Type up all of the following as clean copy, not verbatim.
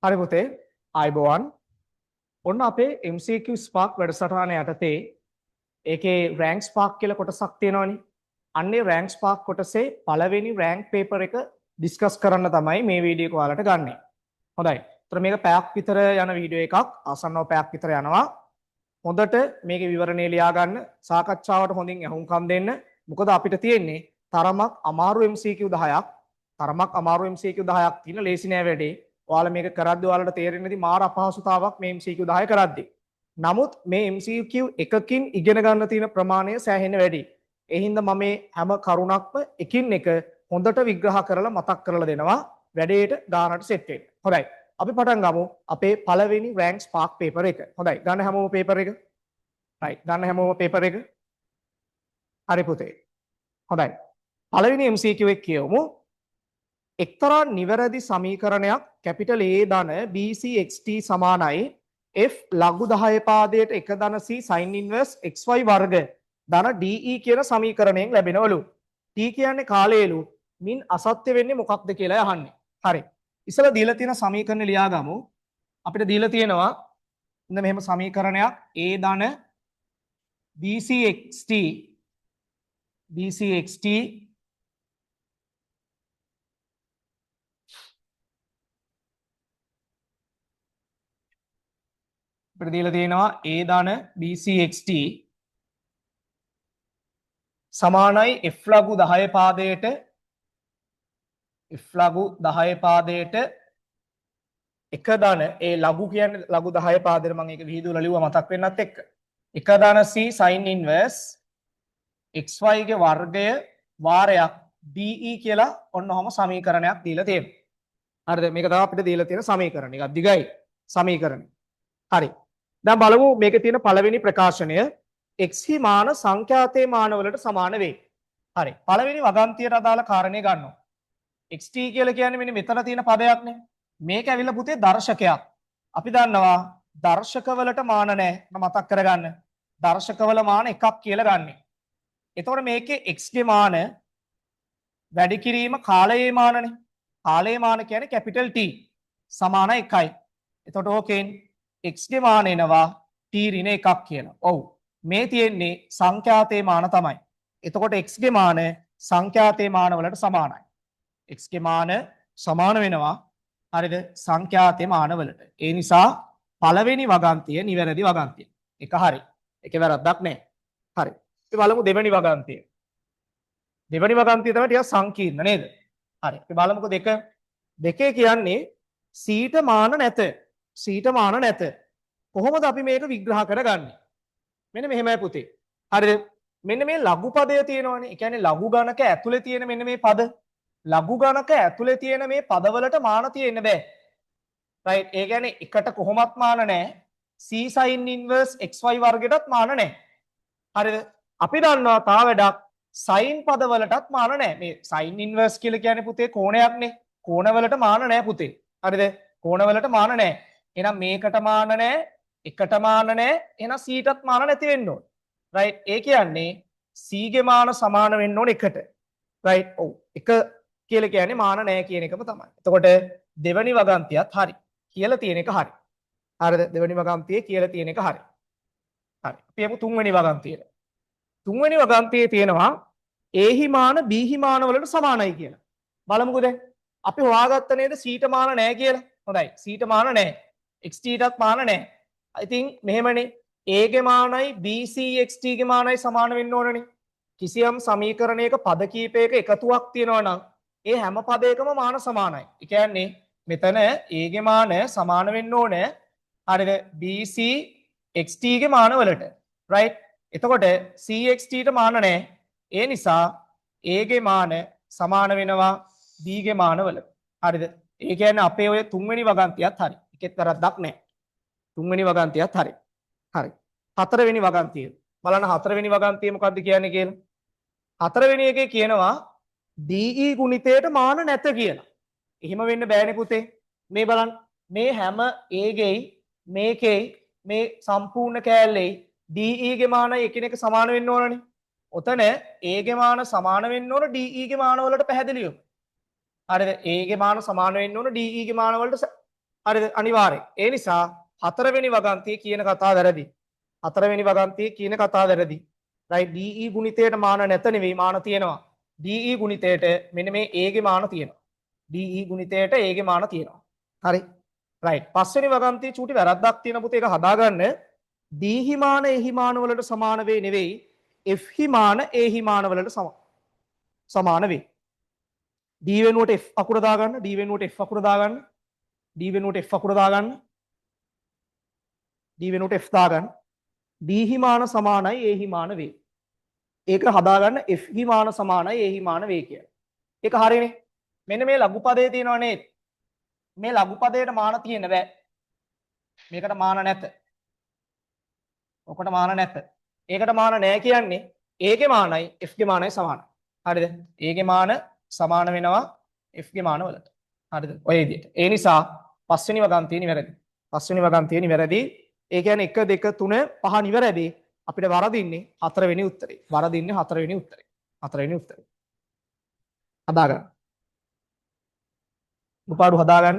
හරි පුතේ ආයිබෝවන් ඔන්න අපේ MCQ Spark වැඩසටහන යටතේ ඒකේ rank Spark කියලා කොටසක් තියෙනවනේ අන්නේ rank Spark කොටසේ පළවෙනි rank paper එක discuss කරන්න තමයි මේ වීඩියෝ එක ඔයාලට ගන්නෙ. හොඳයි. ඒතර මේක පැයක් විතර යන වීඩියෝ එකක් ආසන්නව පැයක් විතර යනවා. හොඳට මේකේ විවරණේ ලියා ගන්න සාකච්ඡාවට හොඳින් අහුම්කම් දෙන්න. මොකද අපිට තියෙන්නේ තරමක් අමාරු MCQ 10ක්. තරමක් අමාරු MCQ 10ක් තියෙන ලේසි නෑ වැඩේ. ඔයාලා මේක කරද්දී ඔයාලට තේරෙන්නේ නැති මාර අපහසුතාවක් මේ MCQ 10 කරද්දී. නමුත් මේ MCQ එකකින් ඉගෙන ගන්න තියෙන ප්‍රමාණය සෑහෙන වැඩි. ඒ හින්දා මම මේ හැම කරුණක්ම එකින් එක හොඳට විග්‍රහ කරලා මතක් කරලා දෙනවා වැඩේට ගානට සෙට් වෙන්න. හොඳයි. අපි පටන් ගමු අපේ පළවෙනි rank Spark paper එක. හොඳයි. ගන්න හැමෝම paper එක. right. ගන්න හැමෝම paper එක. හරි පුතේ. හොඳයි. පළවෙනි MCQ එක කියවමු. එක්තරා නිවැරදි සමීකරණයක් capital A ධන BCXT සමානයි F ලඝු 10 පාදයට 1 ධන C sin inverse XY වර්ග ධන DE කියන සමීකරණයෙන් ලැබෙනවලු. T කියන්නේ කාලයලු. මින් අසත්‍ය වෙන්නේ මොකක්ද කියලා අහන්නේ. හරි. ඉස්සලා දීලා තියෙන සමීකරණ ලියා ගමු. අපිට දීලා තියෙනවා ඉන්න මෙහෙම සමීකරණයක් A ධන BCXT අපිට දීලා තියෙනවා A ධන BCXT සමානයි F ලඝු 10 පාදයට F ලඝු 10 පාදයට එක ධන ඒ ලඝු කියන්නේ ලඝු 10 පාදයට මම ඒක විහිදුවලා ලිව්වා මතක් වෙන්නත් එක්ක එක ධන C sin inverse XY ගේ වර්ගය වාරයක් DE කියලා ඔන්නෝම සමීකරණයක් දීලා තියෙනවා. හරිද? මේක තමයි අපිට දීලා තියෙන සමීකරණ. එකක් දිගයි සමීකරණය. හරි. දැන් බලමු මේකේ තියෙන පළවෙනි ප්‍රකාශනය x හි මාන සංඛ්‍යාතේ මානවලට සමාන වේ. හරි. පළවෙනි වගන්තියට අදාළ කාරණේ ගන්නවා. xt කියලා කියන්නේ මෙන්න මෙතන තියෙන පදයක්නේ. මේක ඇවිල්ලා පුතේ දර්ශකයක්. අපි දන්නවා දර්ශකවලට මාන නැහැ. මතක් කරගන්න. දර්ශකවල මාන එකක් කියලා ගන්නෙ. එතකොට මේකේ x ගේ මාන වැඩි කිරීම කාලයේ මානනේ. කාලයේ මාන කියන්නේ capital T සමාන 1යි. එතකොට ඕකෙන් x ගේ මාන එනවා t ඍණ 1ක් කියලා. ඔව්. මේ තියෙන්නේ සංඛ්‍යාතේ මාන තමයි. එතකොට x ගේ මාන සංඛ්‍යාතේ මාන වලට සමානයි. x ගේ මාන සමාන වෙනවා හරිද සංඛ්‍යාතේ මාන වලට. ඒ නිසා පළවෙනි වගන්තිය නිවැරදි වගන්තිය. ඒක හරි. ඒකේ වැරද්දක් නැහැ. හරි. අපි බලමු දෙවෙනි වගන්තිය. දෙවෙනි වගන්තිය තමයි ටිකක් සංකීර්ණ නේද? හරි. අපි බලමුකෝ දෙකේ කියන්නේ සීට මාන නැත. සීට මාන නැත. කොහොමද අපි මේක විග්‍රහ කරගන්නේ? මෙන්න මෙහෙමයි පුතේ. හරිද? මෙන්න මේ ලඝු පදය තියෙනවනේ. ඒ කියන්නේ ලඝු ගණක ඇතුලේ තියෙන මෙන්න මේ පද. ලඝු ගණක ඇතුලේ තියෙන මේ පදවලට මාන තියෙන්න බෑ. right? ඒ කියන්නේ එකට කොහොමත් මාන නැහැ. C sin inverse XY වර්ගයටත් මාන නැහැ. හරිද? අපි දන්නවා තා වැඩක් sin පදවලටත් මාන නැහැ. මේ sin inverse කියලා කියන්නේ පුතේ කෝණයක්නේ. කෝණවලට මාන නැහැ පුතේ. හරිද? කෝණවලට මාන නැහැ. එහෙනම් මේකට මාන නැහැ. එකට මාන නැහැ. එහෙනම් c ටත් මාන නැති වෙන්න ඕන. right? ඒ කියන්නේ c ගේ මාන සමාන වෙන්න ඕන එකට. right? ඔව්. එක කියලා කියන්නේ මාන නැහැ කියන එකම තමයි. එතකොට දෙවෙනි වගන්තියත් හරි. කියලා තියෙන එක හරි. හරිද? දෙවෙනි වගන්තියේ කියලා තියෙන එක හරි. හරි. අපි යමු තුන්වෙනි වගන්තියට. තුන්වෙනි වගන්තියේ තියෙනවා a හි මාන b හි මාන වලට සමානයි කියලා. බලමුකෝ දැන්. අපි හොයාගත්ත නේද c ට මාන නැහැ කියලා. හොඳයි. c ට මාන නැහැ. xt ටත් මාන නැහැ. I think මෙහෙමනේ a ගේ මානයි BCXT ගේ මානයි සමාන වෙන්න ඕනනේ. කිසියම් සමීකරණයක පද කීපයක එකතුවක් තියෙනවා නම් ඒ හැම පදයකම මාන සමානයි. ඒ කියන්නේ මෙතන a ගේ මාන සමාන වෙන්න ඕනේ හරිද BCXT ගේ මාන වලට. right? එතකොට CXT ට මාන නැහැ. ඒ නිසා a ගේ මාන සමාන වෙනවා b ගේ මාන වලට. හරිද? ඒ කියන්නේ අපේ ඔය තුන්වෙනි වගන්තියත් හරි. එකෙත් වැරද්දක් නැහැ. තුන්වෙනි වගන්තියත් හරි. හරි. හතරවෙනි වගන්තිය. බලන්න හතරවෙනි වගන්තිය මොකක්ද කියන්නේ කියලා. හතරවෙනි එකේ කියනවා DE ගුණිතයට මාන නැත කියලා. එහෙම වෙන්න බෑනේ පුතේ. මේ බලන්න. මේ හැම A ගෙයි මේකේ මේ සම්පූර්ණ කෑල්ලේ DE ගේ මාන එකිනෙක සමාන වෙන්න ඕනනේ. ඔතන A ගේ මාන සමාන වෙන්න ඕන DE ගේ මාන වලට පැහැදිලිව. හරිද? A ගේ මාන සමාන වෙන්න ඕන DE ගේ මාන වලට හරිද? අනිවාර්යයෙන්. ඒ නිසා හතරවෙනි වගන්තිය කියන කතාව වැරදි. හතරවෙනි වගන්තිය කියන කතාව වැරදි. right DE ගුණිතයට මාන නැත නෙවෙයි මාන තියෙනවා. DE ගුණිතයට මෙන්න මේ A ගේ මාන තියෙනවා. DE ගුණිතයට A ගේ මාන තියෙනවා. හරි. right පස්වෙනි වගන්තිය චූටි වැරද්දක් තියෙන පුතේ ඒක හදාගන්න. D හි මාන A හි මාන වලට සමාන වේ නෙවෙයි F හි මාන A හි මාන වලට සමාන වේ. D වෙනුවට F අකුර දාගන්න. D වෙනුවට F අකුර දාගන්න. D වෙනුවට F අකුර දාගන්න. D වෙනුවට F දාගන්න. D හි මාන සමානයි A හි මාන වේ. ඒක හදාගන්න F හි මාන සමානයි A හි මාන වේ කියලා. ඒක හරිනේ. මෙන්න මේ ලඝු පදයේ තියෙනව නේද? මේ ලඝු පදයට මාන තියෙන්න බෑ. මේකට මාන නැත. ඔකට මාන නැත. ඒකට මාන නැහැ කියන්නේ A ගේ මානයි F ගේ මානයි සමානයි. හරිද? A ගේ මාන සමාන වෙනවා F ගේ මාන වලට. හරිද? ඔය විදිහට. ඒ නිසා පස්වෙනි වගන්තිය නිවැරදි. පස්වෙනි වගන්තිය නිවැරදි. ඒ කියන්නේ 1 2 3 5 නිවැරදි. අපිට වරදින්නේ හතරවෙනි උත්තරේ. වරදින්නේ හතරවෙනි උත්තරේ. හතරවෙනි උත්තරේ. හදාගන්න. උපාඩු හදාගන්න.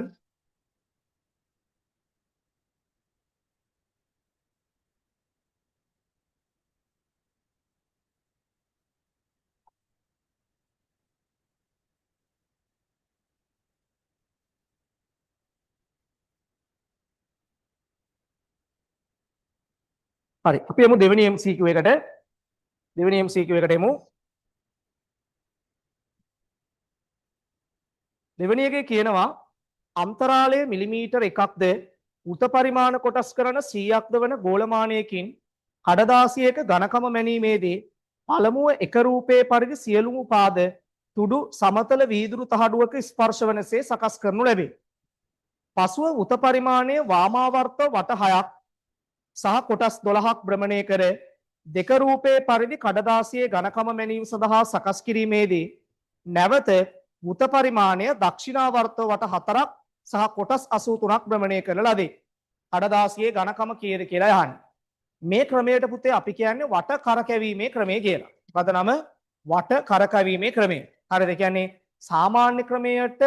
හරි. අපි යමු දෙවෙනි MCQ එකට. දෙවෙනි MCQ එකට යමු. දෙවෙනි එකේ කියනවා අන්තරාලය මිලිමීටර් එකක්ද උත පරිමාණ කොටස් කරන 100ක්ද වන ගෝලමානයකින් කඩදාසියක ඝනකම මැනීමේදී පළමුව එක රූපයේ පරිදි සියලුම පාද තුඩු සමතල වීදුරු තහඩුවක ස්පර්ශ වනසේ සකස් කරනු ලැබේ. පසුව උත පරිමාණය වාමාවර්ත වට 6ක් සහ කොටස් 12ක් භ්‍රමණය කර දෙක රූපයේ පරිදි කඩදාසියේ ඝනකම මැනීම සඳහා සකස් කිරීමේදී නැවත උත පරිමාණය දක්ෂිණාවර්ත වට 4ක් සහ කොටස් 83ක් භ්‍රමණය කරන ලදී. කඩදාසියේ ඝනකම කීයද කියලා අහන්නේ. මේ ක්‍රමයට පුතේ අපි කියන්නේ වට කරකැවීමේ ක්‍රමය කියලා. මොකද නම වට කරකැවීමේ ක්‍රමය. හරිද? කියන්නේ සාමාන්‍ය ක්‍රමයට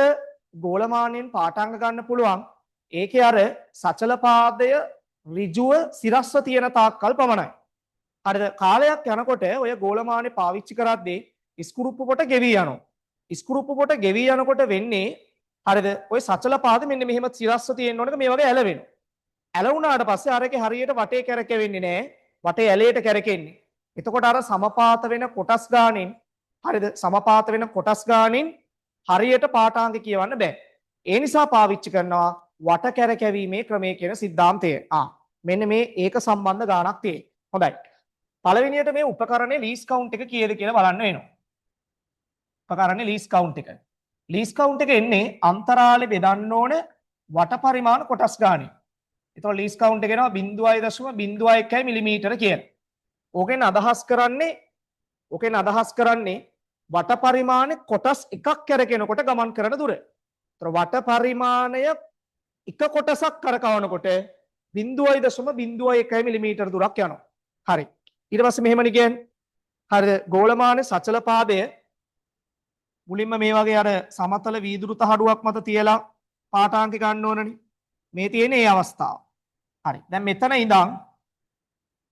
ගෝලමානයෙන් පාඨාංග ගන්න පුළුවන්. ඒකේ අර සචල පාදය ඍජුව සිරස්ව තියෙන තාක්කල් පමණයි. හරිද? කාලයක් යනකොට ඔය ගෝලමානේ පාවිච්චි කරද්දී ස්ක්‍රූප්පු කොට ගෙවි යනවා. ස්ක්‍රූප්පු කොට ගෙවි යනකොට වෙන්නේ හරිද? ඔය සචල පාද මෙන්න මෙහෙම සිරස්ව තියෙන්න ඕනක මේ වගේ ඇලවෙනවා. ඇලවුණාට පස්සේ අරකේ හරියට වටේ කැරකෙන්නේ නැහැ. වටේ ඇලයට කැරකෙන්නේ. එතකොට අර සමපාත වෙන කොටස් ගානින් හරිද? සමපාත වෙන කොටස් ගානින් හරියට පාඨාංග කියවන්න බෑ. ඒ නිසා පාවිච්චි කරනවා වට කැරකැවීමේ ක්‍රමය කියන સિદ્ધාන්තය. මෙන්න මේ ඒක සම්බන්ධ ගානක් තියෙයි. හොඳයි. පළවෙනියට මේ උපකරණේ ලීස් කවුන්ට් එක කීයද කියලා බලන්න වෙනවා. උපකරණේ ලීස් කවුන්ට් එක. ලීස් කවුන්ට් එක එන්නේ අන්තරාලේ බෙදන්න ඕන වට පරිමාණ කොටස් ගානේ. එතකොට ලීස් කවුන්ට් එක එනවා 0.01 මිලිමීටර කියලා. ඕකෙන් අදහස් කරන්නේ වට පරිමාණය කොටස් එකක් කැරකෙනකොට ගමන් කරන දුර. ඒතර වට පරිමාණය එක කොටසක් කරකවනකොට 0.01 මිලිමීටර දුරක් යනවා. හරි. ඊට පස්සේ මෙහෙමනේ කියන්නේ. හරිද? ගෝලමානයේ සචල පාදය මුලින්ම මේ වගේ අර සමතල වීදුරු තහඩුවක් මත තියලා පාඨාංක ගන්න ඕනනේ. මේ තියෙන ඒ අවස්ථාව. හරි. දැන් මෙතන ඉඳන්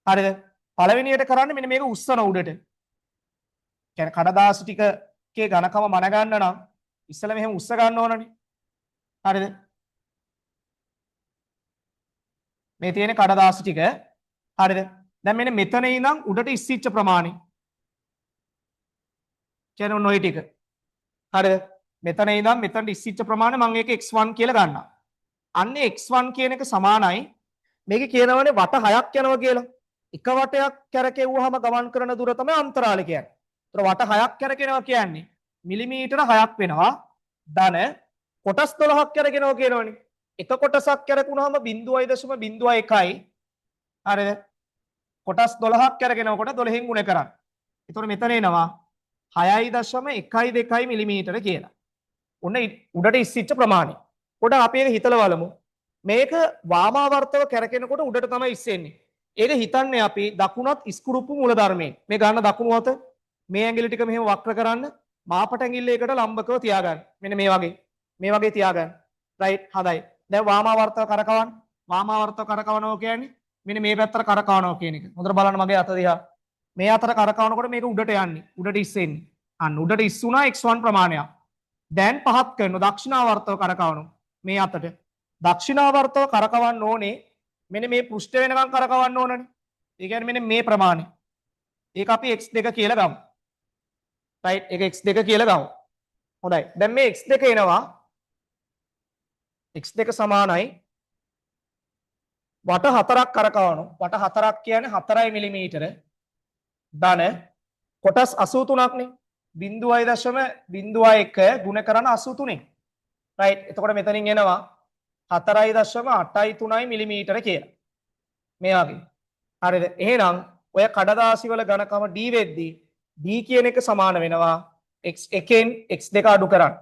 හරිද? පළවෙනියට කරන්නේ මෙන්න මේක උස්සන උඩට. කියන්නේ කඩදාසි ටිකේ ඝනකම මන ගන්න නම් ඉස්සෙල්ලා මෙහෙම උස්ස ගන්න ඕනනේ. හරිද? මේ තියෙන කඩදාසි ටික හරිද? දැන් මෙන්න මෙතන ඉඳන් උඩට ඉස්සිච්ච ප්‍රමාණය. කියන ඔය ටික. හරිද? මෙතන ඉඳන් මෙතනට ඉස්සිච්ච ප්‍රමාණය මම ඒක x1 කියලා ගන්නවා. අන්නේ x1 කියන එක සමානයි මේකේ කියනවනේ වට 6ක් යනවා කියලා. එක වටයක් කැරකෙව්වහම ගමන් කරන දුර තමයි අන්තරාලය කියන්නේ. ඒතර වට 6ක් කැරකෙනවා කියන්නේ මිලිමීටර 6ක් වෙනවා. ධන කොටස් 12ක් කැරකෙනවා කියනවනේ. එක කොටසක් කැරකුණාම 0.01යි. හරිද? කොටස් 12ක් කැරගෙනකොට 12න් ගුණ කරන්න. ඒතකොට මෙතන එනවා 6.12 මිලිමීටර කියලා. ඔන්න උඩට ඉස්සිච්ච ප්‍රමාණය. පොඩ්ඩක් අපි ඒක හිතලා බලමු. මේක වාමාවර්තව කැරකෙනකොට උඩට තමයි ඉස්සෙන්නේ. ඒක හිතන්නේ අපි දකුණත් ස්ක්‍රූප්පු මූලධර්මයෙන්. මේ ගන්න දකුණු අත මේ ඇඟිලි ටික මෙහෙම වක්‍ර කරන්න මාපට ඇඟිල්ල එකට ලම්බකව තියාගන්න. මෙන්න මේ වගේ. මේ වගේ තියාගන්න. රයිට් හොඳයි. දැන් වාමාවර්තව කරකවන්න. වාමාවර්තව කරකවනවා කියන්නේ මෙන්න මේ පැත්තට කරකවනවා කියන එක. හොඳට බලන්න මගේ අත දිහා. මේ අතට කරකවනකොට මේක උඩට යන්නේ. උඩට ඉස්සෙන්නේ. අන්න උඩට ඉස්සුණා x1 ප්‍රමාණයක්. දැන් පහත් කරනවා දක්ෂිනාවර්තව කරකවනවා. මේ අතට. දක්ෂිනාවර්තව කරකවන්න ඕනේ මෙන්න මේ පෘෂ්ඨ වෙනකන් කරකවන්න ඕනනේ. ඒ කියන්නේ මෙන්න මේ ප්‍රමාණය. ඒක අපි x2 කියලා ගමු. රයිට් ඒක x2 කියලා ගමු. හොඳයි. දැන් මේ x2 එනවා x2 සමානයි වට 4ක් කරකවනවා. වට 4ක් කියන්නේ 4 මිලිමීටර ධන කොටස් 83ක් නේ. 0.01 ගුණ කරන 83න්. රයිට්. එතකොට මෙතනින් එනවා 4.83 මිලිමීටර කියලා. මේ වගේ. හරිද? එහෙනම් ඔය කඩදාසි වල ඝනකම d වෙද්දී d කියන එක සමාන වෙනවා x1න් x2 අඩු කරන්න.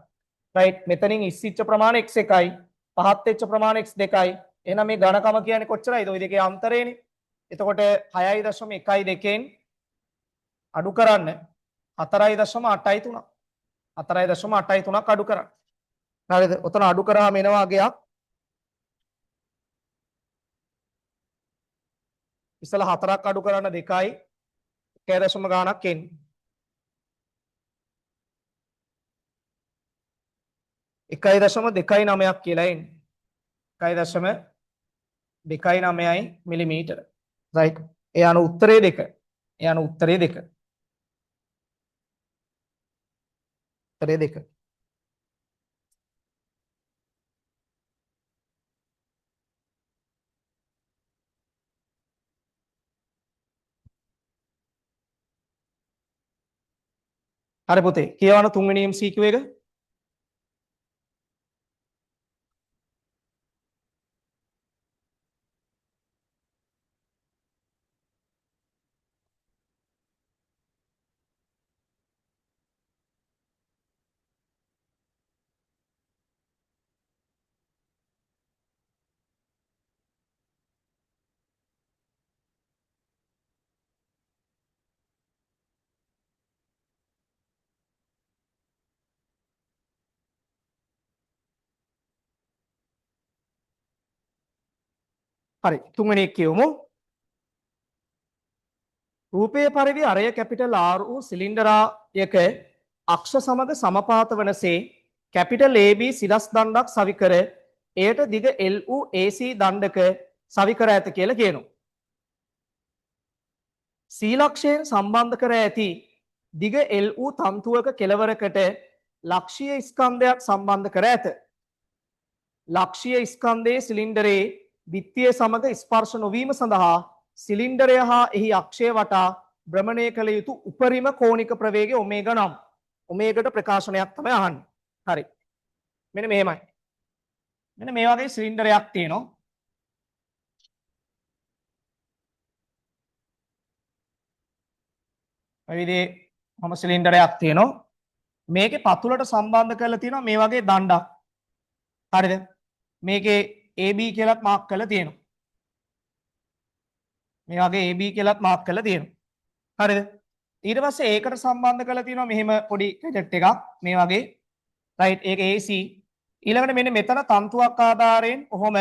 රයිට්. මෙතනින් ඉස්සිච්ච ප්‍රමාණය x1යි පහත් වෙච්ච ප්‍රමාණය x2යි. එහෙනම් මේ ඝනකම කියන්නේ කොච්චරයිද? ওই දෙකේ අන්තරයනේ. එතකොට 6.12න් අඩු කරන්න 4.83 4.83ක් අඩු කරන්න. හරිද? ඔතන අඩු කරාම එනවා අගයක් ඉස්සලා 4ක් අඩු කරන්න 2යි 1 ගාණක් එන්නේ. 1.29ක් කියලා එන්නේ. 1.29 මිලිමීටර. රයිට්. ඒ අනු උත්තරේ 2. ඒ අනු උත්තරේ 2. උත්තරේ 2. හරි පුතේ. කියවන තුන්වෙනි MCQ එක. හරි. තුන්වෙනි එක කියවමු. රූපයේ පරිදි අරය කැපිටල් R වූ සිලින්ඩරයක අක්ෂ සමග සමපාත වනසේ කැපිටල් AB සිරස් දණ්ඩක් සවි කර එයට දිග L වූ AC දණ්ඩක සවි කර ඇත කියලා කියනවා. C ලක්ෂයෙන් සම්බන්ධ කර ඇති දිග L වූ තන්තුවක කෙළවරකට ලක්ෂීය ස්කන්ධයක් සම්බන්ධ කර ඇත. ලක්ෂීය ස්කන්ධයේ සිලින්ඩරයේ බිත්තිය සමග ස්පර්ශ නොවීම සඳහා සිලින්ඩරය හා එහි අක්ෂය වටා භ්‍රමණය කළ යුතු උපරිම කෝණික ප්‍රවේගය ඔමේගා නම්. ඔමේගාට ප්‍රකාශනයක් තමයි අහන්නේ. හරි. මෙන්න මෙහෙමයි. මෙන්න මේ වගේ සිලින්ඩරයක් තියෙනවා. මේ විදිහේ මම සිලින්ඩරයක් තියෙනවා. මේකේ පතුලට සම්බන්ධ කරලා තියෙනවා මේ වගේ දණ්ඩක්. හරිද? මේකේ AB කියලාත් මාක් කරලා තියෙනවා. මේ වගේ AB කියලාත් මාක් කරලා තියෙනවා. හරිද? ඊට පස්සේ ඒකට සම්බන්ධ කරලා තියෙනවා මෙහෙම පොඩි ගැජට් එකක් මේ වගේ. රයිට්. ඒක AC. ඊළඟට මෙන්න මෙතන තන්තුවක් ආධාරයෙන් කොහොම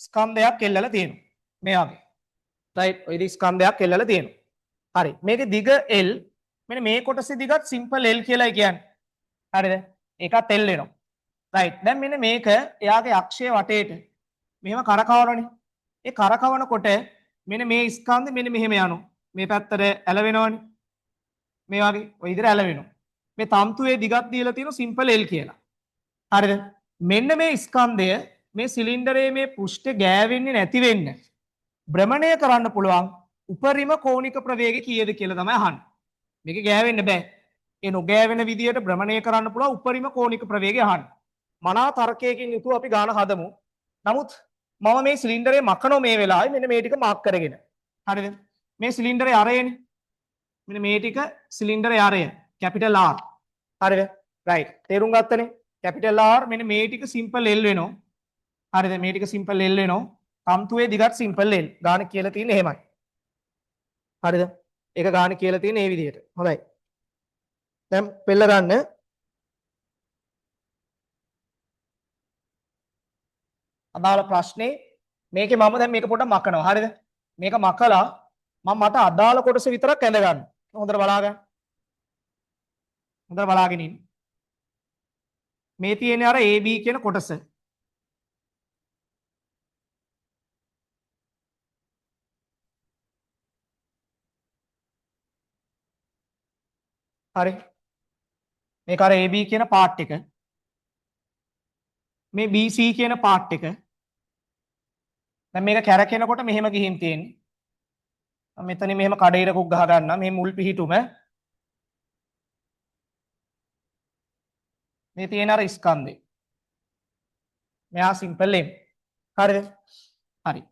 ස්කන්ධයක් එල්ලලා තියෙනවා. මේ වගේ. රයිට්. ඔය ඉතින් ස්කන්ධයක් එල්ලලා තියෙනවා. හරි. මේකේ දිග L මෙන්න මේ කොටසේ දිගත් සිම්පල් L කියලායි කියන්නේ. හරිද? ඒකත් L වෙනවා. රයිට්. දැන් මෙන්න මේක එයාගේ අක්ෂය වටේට මෙහෙම කරකවනනේ. ඒ කරකවනකොට මෙන්න මේ ස්කන්ධ මෙන්න මෙහෙම යනවා. මේ පැත්තට ඇලවෙනවනේ. මේ වගේ ඔය විදිහට ඇලවෙනවා. මේ තන්තුවේ දිගත් දීලා තියෙන සිම්පල් L කියලා. හරිද? මෙන්න මේ ස්කන්ධය මේ සිලින්ඩරයේ මේ පෘෂ්ඨ ගෑවෙන්නේ නැති වෙන්න භ්‍රමණය කරන්න පුළුවන් උපරිම කෝණික ප්‍රවේගය කීයද කියලා තමයි අහන්නේ. මේක ගෑවෙන්න බෑ. ඒ නොගෑවෙන විදියට භ්‍රමණය කරන්න පුළුවන් උපරිම කෝණික ප්‍රවේගය අහන්නේ. මනා තර්කයකින් යුතුව අපි ගාන හදමු. නමුත් මම මේ සිලින්ඩරේ මකනෝ මේ වෙලාවේ මෙන්න මේ ටික මාක් කරගෙන. හරිද? මේ සිලින්ඩරේ අරයනේ. මෙන්න මේ ටික සිලින්ඩරේ අරය. Capital R. හරිද? රයිට්. තේරුම් ගත්තනේ? කැපිටල් R මෙන්න මේ ටික සිම්පල් L වෙනවා. හරිද? මේ ටික සිම්පල් L වෙනවා. තන්තුවේ දිගත් සිම්පල් L. ගාන කියලා තියෙන්නේ එහෙමයි. හරිද? ඒක ගාන කියලා තියෙන්නේ මේ විදිහට. හොඳයි. දැන් පෙළ ගන්න අදාළ ප්‍රශ්නේ මේකේ මම දැන් මේක පොඩ්ඩක් මකනවා. හරිද? මේක මකලා මම මට අදාළ කොටස විතරක් ඇඳ ගන්න. හොඳට බලාගන්න. හොඳට බලාගෙන ඉන්න. මේ තියෙන්නේ අර AB කියන කොටස. හරි. මේක අර AB කියන පාර්ට් එක. මේ BC කියන පාර්ට් එක. දැන් මේක කැරකෙනකොට මෙහෙම ගිහින් තියෙන්නේ. මම මෙතනින් මෙහෙම කඩේරකුක් ගහ ගන්නම්. මේ මුල් පිහිටුම. මේ තියෙන අර ස්කන්ධේ. මෙයා සිම්පල් M. හරිද? හරි.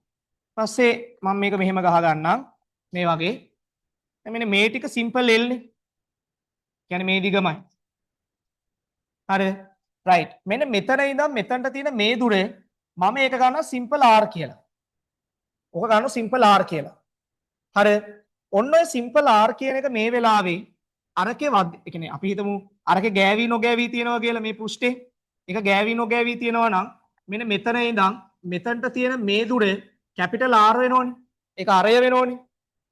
පස්සේ මම මේක මෙහෙම ගහ ගන්නම්. මේ වගේ. දැන් මෙන්න මේ ටික සිම්පල් L නේ. කියන්නේ මේ දිගමයි. හරිද? රයිට්. මෙන්න මෙතන ඉඳන් මෙතනට තියෙන මේ දුරේ මම ඒක ගන්නවා සිම්පල් R කියලා. ඔක ගන්නවා සිම්පල් R කියලා. හරිද? ඔන්න ඔය සිම්පල් R කියන එක මේ වෙලාවේ අරකේ ඒ කියන්නේ අපි හිතමු අරකේ ගෑවි නොගෑවි තියෙනවා කියලා මේ පෘෂ්ඨේ. ඒක ගෑවි නොගෑවි තියෙනවා නම් මෙන්න මෙතන ඉඳන් මෙතනට තියෙන මේ දුරේ කැපිටල් R වෙනෝනේ. ඒක අරය වෙනෝනේ.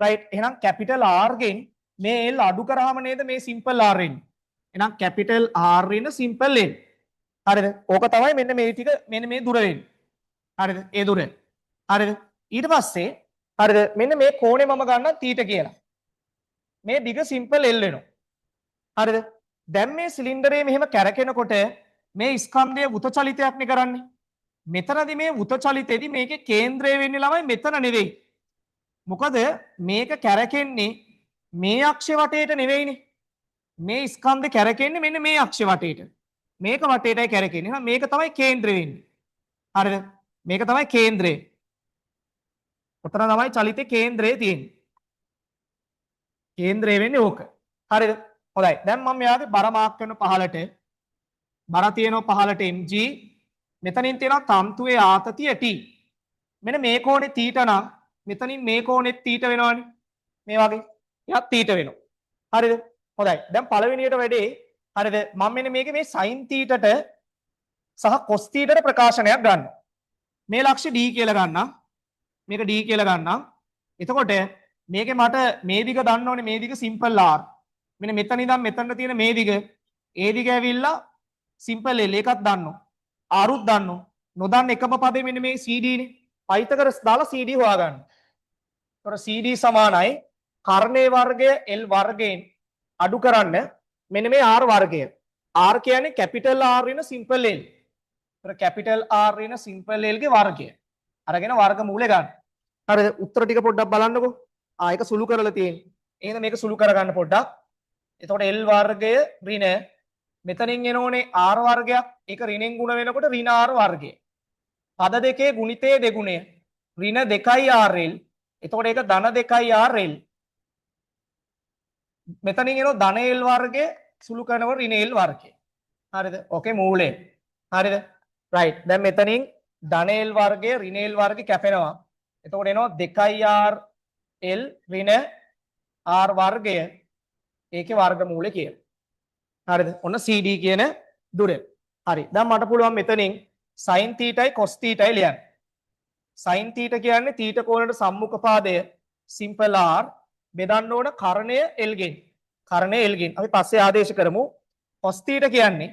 රයිට්. එහෙනම් කැපිටල් R ගෙන් මේ L අඩු කරාම නේද මේ සිම්පල් R එන්නේ. එහෙනම් කැපිටල් R ඉන සිම්පල් L. හරිද? ඕක තමයි මෙන්න මේ ටික මෙන්න මේ දුර වෙන්නේ. හරිද? ඒ දුර. හරිද? ඊට පස්සේ හරිද? මෙන්න මේ කෝණය මම ගන්නවා θ කියලා. මේ දිග සිම්පල් L වෙනවා. හරිද? දැන් මේ සිලින්ඩරේ මෙහෙම කැරකෙනකොට මේ ස්කන්ධය වෘත චලිතයක් නේ කරන්නේ. මෙතනදී මේ වෘත චලිතෙදී මේකේ කේන්ද්‍රය වෙන්නේ ළමයි මෙතන නෙවෙයි. මොකද මේක කැරකෙන්නේ මේ අක්ෂය වටේට නෙවෙයිනේ. මේ ස්කන්ධේ කැරකෙන්නේ මෙන්න මේ අක්ෂය වටේට. මේක වටේටයි කැරකෙන්නේ. එහෙනම් මේක තමයි කේන්ද්‍රය වෙන්නේ. හරිද? මේක තමයි කේන්ද්‍රය. ඔතන තමයි චලිතේ කේන්ද්‍රය තියෙන්නේ. කේන්ද්‍රය වෙන්නේ ඕක. හරිද? හොඳයි. දැන් මම මෙයාගේ බර මාක් කරන 15ට බර තියෙනවා 15ට mg. මෙතනින් තියෙනවා තන්තුවේ ආතතිය t. මෙන්න මේ කෝණේ θ නම් මෙතනින් මේ කෝණෙත් θ වෙනවනේ. මේ වගේ. එයාත් θ වෙනවා. හරිද? හොඳයි. දැන් පළවෙනියට වැඩේ හරිද? මම මෙන්න මේකේ මේ sin θ ට සහ cos θ ට ප්‍රකාශනයක් ගන්න. මේ ලක්ෂ්‍ය d කියලා ගන්නම්. මේක d කියලා ගන්නම්. එතකොට මේකේ මට මේ දිග දන්න ඕනේ. මේ දිග සිම්පල් r. මෙන්න මෙතන ඉඳන් මෙතනට තියෙන මේ දිග ඒ දිග ඇවිල්ලා සිම්පල් l එකක් දන්නෝ. r උත් දන්නෝ. නොදන්න එකම පදේ මෙන්න මේ cd නේ. පයිතගරස් දාලා cd හොයාගන්න. එතකොට cd සමානයි කර්ණයේ වර්ගය l වර්ගයෙන් අඩු කරන්න මෙන්න මේ r වර්ගය. r කියන්නේ කැපිටල් R වෙන සිම්පල් l. ඒතර කැපිටල් R වෙන සිම්පල් l ගේ වර්ගය. අරගෙන වර්ග මූලය ගන්න. හරිද? උත්තර ටික පොඩ්ඩක් බලන්නකෝ. ඒක සුළු කරලා තියෙන්නේ. එහෙනම් මේක සුළු කරගන්න පොඩ්ඩක්. එතකොට l වර්ගය ඍණ මෙතනින් එනෝනේ r වර්ගයක්. ඒක ඍණෙන් ගුණ වෙනකොට ඍණ r වර්ගය. පද දෙකේ ගුණිතයේ දෙගුණය ඍණ 2rl. එතකොට ඒක ධන 2rl. මෙතනින් එනවා ධන l වර්ගය සුළු කරනකොට ඍණ l වර්ගය. හරිද? ඕකේ මූලය. හරිද? රයිට්. දැන් මෙතනින් ධන l වර්ගය ඍණ l වර්ගය කැපෙනවා. එතකොට එනවා 2rl ඍණ r වර්ගය. ඒකේ වර්ගමූලය කියලා. හරිද? ඔන්න CD කියන දුර. හරි. දැන් මට පුළුවන් මෙතනින් sin θ යි cos θ යි ලියන්න. sin θ කියන්නේ θ කෝණයට සම්මුඛ පාදය simple r බෙදන්න ඕන කර්ණය l ගෙන්. කර්ණය l ගෙන්. අපි පස්සේ ආදේශ කරමු. cos θ කියන්නේ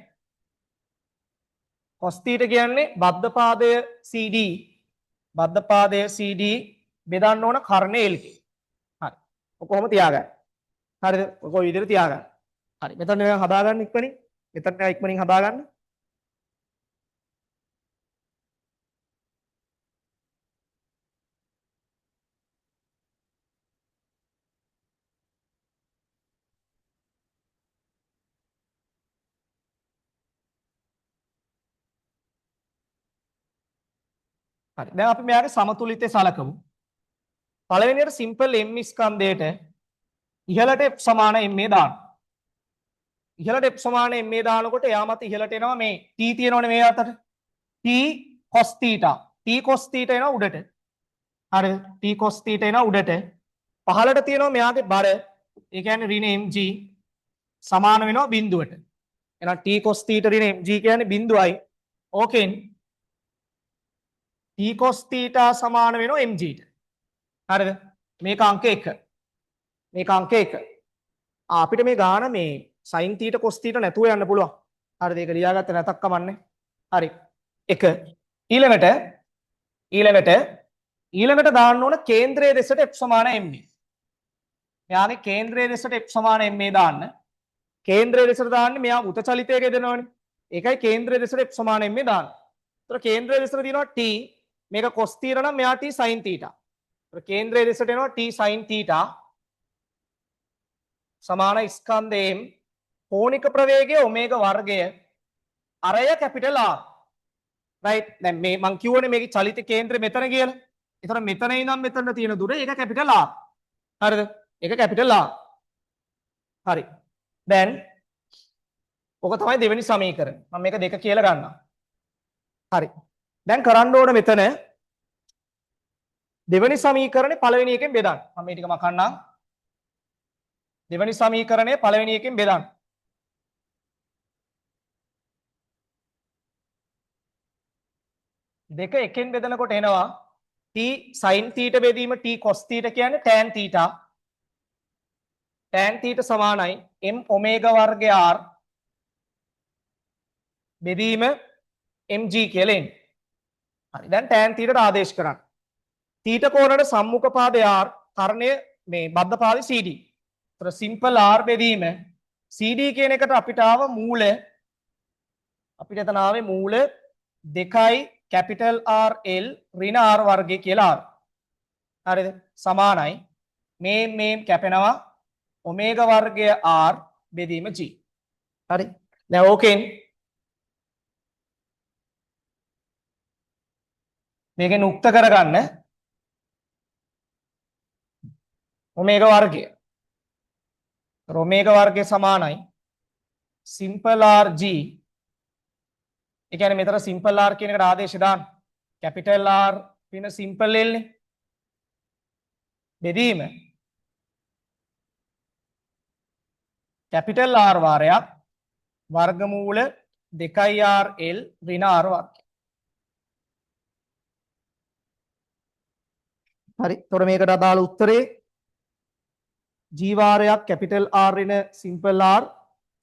බද්ධ පාදය CD. බද්ධ පාදය CD බෙදන්න ඕන කර්ණය l ගෙන්. හරි. ඔක කොහොම තියාගන්න. හරිද? ඔක ඔය විදිහට තියාගන්න. හරි. මෙතන හදාගන්න ඉක්මනින්. මෙතන ඉක්මනින් හදාගන්න. හරි. දැන් අපි මෙයාගේ සමතුලිතය සලකමු. පළවෙනියට සිම්පල් m ස්කන්ධයට ඉහළට f සමාන ma දාන්න. ඉහළට f සමාන ma දානකොට එයා මත ඉහළට එනවා මේ t තියෙනවනේ මේ අතට. t cos θ. t cos θ එනවා උඩට. හරිද? t cos θ එනවා උඩට. පහළට තියෙනවා මෙයාගේ බර. ඒ කියන්නේ ඍණ mg සමාන වෙනවා බිඳුවට. එහෙනම් t cos θ ඍණ mg කියන්නේ බිඳුවයි. ඕකෙන් t cos theta සමාන වෙනවා mg ට. හරිද? මේක අංක 1. මේක අංක 1. අපිට මේ ගාන මේ sin theta cos theta නැතුව යන්න පුළුවන්. හරිද? ඒක ලියාගත්ත නැතක් කමන්නේ. හරි. 1. ඊළඟට දාන්න ඕන කේන්ද්‍රයේ දෙසට f සමාන ma. මෙයාගේ කේන්ද්‍රයේ දෙසට f සමාන ma දාන්න. කේන්ද්‍රයේ දෙසට දාන්නේ මෙයා උත චලිතයක දෙනවනේ. ඒකයි කේන්ද්‍රයේ දෙසට f සමාන ma දාන්න. ඒතර කේන්ද්‍රයේ දෙසට දිනවා t. මේක cos theta නම් මෙයා t sin theta. ඒතර කේන්ද්‍රයේ දෙසට එනවා t sin theta සමාන ස්කන්ධයෙන් කෝණික ප්‍රවේගය ඔමේගා වර්ගය අරය කැපිටල් R. right. දැන් මේ මං කියවනේ මේකේ චලිත කේන්ද්‍රය මෙතන කියලා. ඒතර මෙතන ඉඳන් මෙතන තියෙන දුර ඒක කැපිටල් R. හරිද? ඒක කැපිටල් R. හරි. දැන් ඔක තමයි දෙවෙනි සමීකරණය. මම මේක දෙක කියලා ගන්නවා. හරි. දැන් කරන්න ඕන මෙතන දෙවෙනි සමීකරණේ පළවෙනි එකෙන් බෙදන්න. මම මේ ටික මකන්නම්. දෙවෙනි සමීකරණය පළවෙනි එකෙන් බෙදන්න. දෙක එකෙන් බෙදනකොට එනවා t sin theta බෙදීම t cos theta කියන්නේ tan theta. tan theta සමානයි m omega වර්ගය r බෙදීම mg කියලා එන්නේ. හරි. දැන් tan theta ට ආදේශ කරන්න. theta කෝණයට සම්මුඛ පාදය r, කර්ණය මේ බද්ධ පාදය cd. ඒතර simple r බෙදීම cd කියන එකට අපිට ආව මූල අපිට එතන ආවේ මූල 2යි capital R L ඍණ R වර්ගය කියලා R. හරිද? සමානයි මේ කැපෙනවා ඔමේගා වර්ගය R බෙදීම G. හරි. දැන් ඕකෙන් මේකෙන් උක්ත කරගන්න ඔමේගා වර්ගය. ඔමේගා වර්ගය සමානයි simple R G. ඒ කියන්නේ මෙතන simple R කියන එකට ආදේශය දාන්න. capital R පින simple L නේ. බෙදීම capital R වාරයක් වර්ගමූල 2R L ඍණ R වර්ගය. හරි. එතකොට මේකට අදාළ උත්තරේ G වාරයක් capital R ඍණ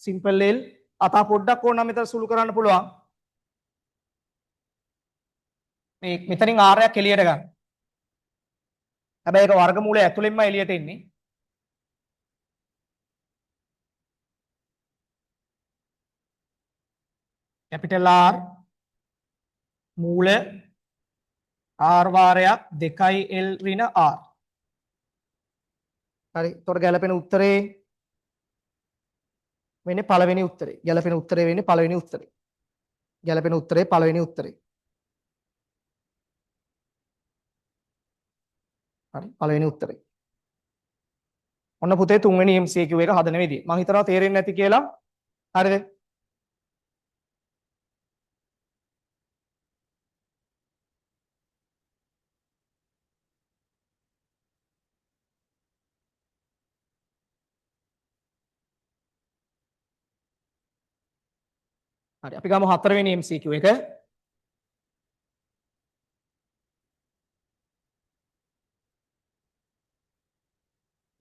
simple L අතා පොඩ්ඩක් ඕන නම් මෙතන සුළු කරන්න පුළුවන්. මේ මෙතනින් ආරයක් එළියට ගන්න. හැබැයි ඒක වර්ගමූලය ඇතුළෙන්ම එළියට එන්නේ. capital R මූල R වාරයක් 2L ඍණ R. හරි. ඒතකොට ගැලපෙන උත්තරේ වෙන්නේ පළවෙනි උත්තරේ. ගැලපෙන උත්තරේ වෙන්නේ පළවෙනි උත්තරේ. ගැලපෙන උත්තරේ පළවෙනි උත්තරේ. හරි. පළවෙනි උත්තරේ. ඔන්න පුතේ තුන්වෙනි MCQ එක හදන විදිය. මම හිතනවා තේරෙන්නේ නැති කියලා. හරිද? හරි. අපි ගමු හතරවෙනි MCQ එක.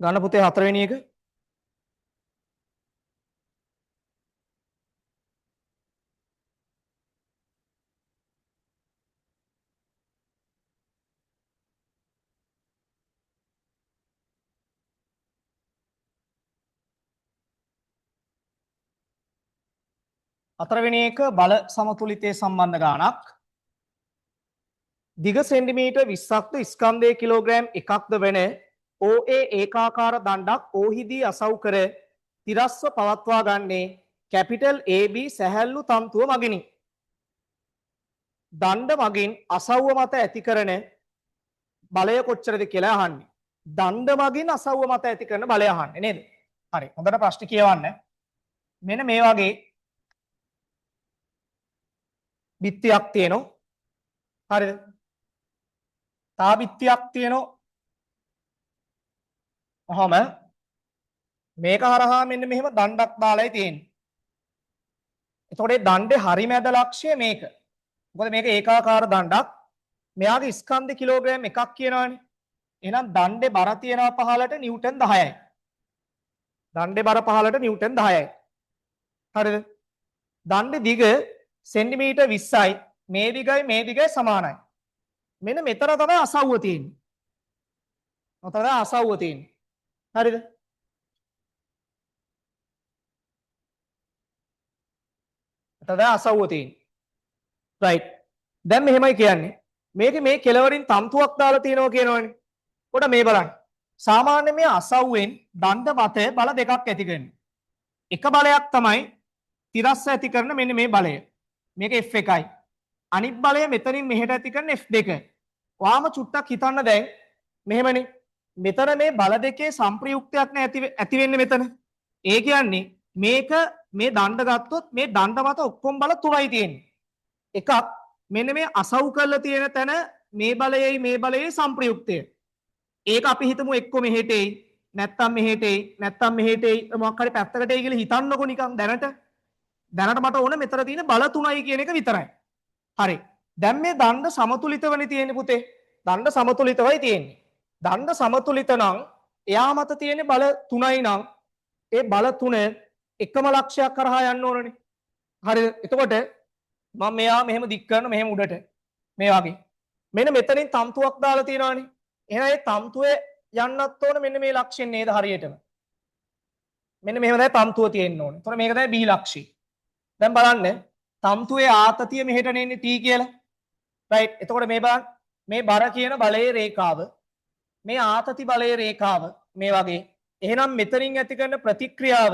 ගන්න පුතේ හතරවෙනි එක. හතරවෙනි එක බල සමතුලිතයේ සම්බන්ධ ගාණක්. දිග සෙන්ටිමීටර් 20ක්ද ස්කන්ධයේ කිලෝග්‍රෑම් 1ක්ද වෙන OA ඒකාකාර දණ්ඩක් ඕහිදී අසව් කර තිරස්ව පවත්වා ගන්නේ කැපිටල් AB සැහැල්ලු තන්තුව මගිනි. දණ්ඩ මගින් අසව්ව මත ඇති කරන බලය කොච්චරද කියලා අහන්නේ. දණ්ඩ මගින් අසව්ව මත ඇති කරන බලය අහන්නේ නේද? හරි. හොඳට ප්‍රශ්න කියවන්න. මෙන්න මේ වගේ බිත්තියක් තියෙනවා. හරිද? තා බිත්තියක් තියෙනවා. ඔහම මේක හරහා මෙන්න මෙහෙම දණ්ඩක් දාලායි තියෙන්නේ. එතකොට මේ දණ්ඩේ හරි මැද ලක්ෂය මේක. මොකද මේක ඒකාකාර දණ්ඩක්. මෙයාගේ ස්කන්ධ කිලෝග්‍රෑම් එකක් කියනවනේ. එහෙනම් දණ්ඩේ බර තියනවා පහලට නිව්ටන් 10යි. දණ්ඩේ බර පහලට නිව්ටන් 10යි. හරිද? දණ්ඩේ දිග සෙන්ටිමීටර් 20යි. මේ දිගයි සමානයි. මෙන්න මෙතන තමයි අසවුව තියෙන්නේ. මෙතන අසවුව තියෙන්නේ. හරිද? මෙතන අසවුව තියෙන්නේ. රයිට්. දැන් මෙහෙමයි කියන්නේ. මේකේ මේ කෙලවරින් තම්තුවක් දාලා තියෙනවා කියනවනේ. කොට මේ බලන්න. සාමාන්‍ය මේ අසව්වෙන් දණ්ඩ මතය බල දෙකක් ඇති කරන්නේ. එක බලයක් තමයි තිරස්ස ඇති කරන මෙන්න මේ බලය. මේක F1යි. අනිත් බලය මෙතනින් මෙහෙට ඇති කරන F2. ඔයාම චුට්ටක් හිතන්න දැන් මෙහෙමනේ. මෙතන මේ බල දෙකේ සම්ප්‍රයුක්තයක් නේ ඇති වෙන්නේ මෙතන. ඒ කියන්නේ මේක මේ දණ්ඩ ගත්තොත් මේ දණ්ඩ මත ඔක්කොම බල තුනයි තියෙන්නේ. එකක් මෙන්න මේ අසව් කරලා තියෙන තැන මේ බලයයි සම්ප්‍රයුක්තය. ඒක අපි හිතමු එක්ක මෙහෙට එයි නැත්තම් මෙහෙට එයි නැත්තම් මෙහෙට එයි මොකක් හරි පැත්තකට එයි කියලා හිතන්නකො නිකන් දැනට මට ඕන මෙතන තියෙන බල තුනයි කියන එක විතරයි. හරි. දැන් මේ දණ්ඩ සමතුලිතවනේ තියෙන්නේ පුතේ. දණ්ඩ සමතුලිතවයි තියෙන්නේ. දණ්ඩ සමතුලිත නම් එයා මත තියෙන බල තුනයි නම් ඒ බල තුන එකම ලක්ෂයක් කරහා යන්න ඕනනේ. හරිද? එතකොට මම මෙයා මෙහෙම දික් කරන මෙහෙම උඩට මේ වගේ. මෙන්න මෙතනින් තම්තුවක් දාලා තියෙනවානේ. එහෙනම් ඒ තම්තුවේ යන්නත් ඕන මෙන්න මේ ලක්ෂයෙන් නේද හරියටම. මෙන්න මෙහෙම තමයි තම්තුව තියෙන්න ඕනේ. එතකොට මේක තමයි B ලක්ෂය. දැන් බලන්න තම්තුවේ ආතතිය මෙහෙට එන්නේ T කියලා. රයිට්. එතකොට මේ බලන්න මේ බර කියන බලයේ රේඛාව මේ ආතති බලයේ රේඛාව මේ වගේ. එහෙනම් මෙතනින් ඇති කරන ප්‍රතික්‍රියාව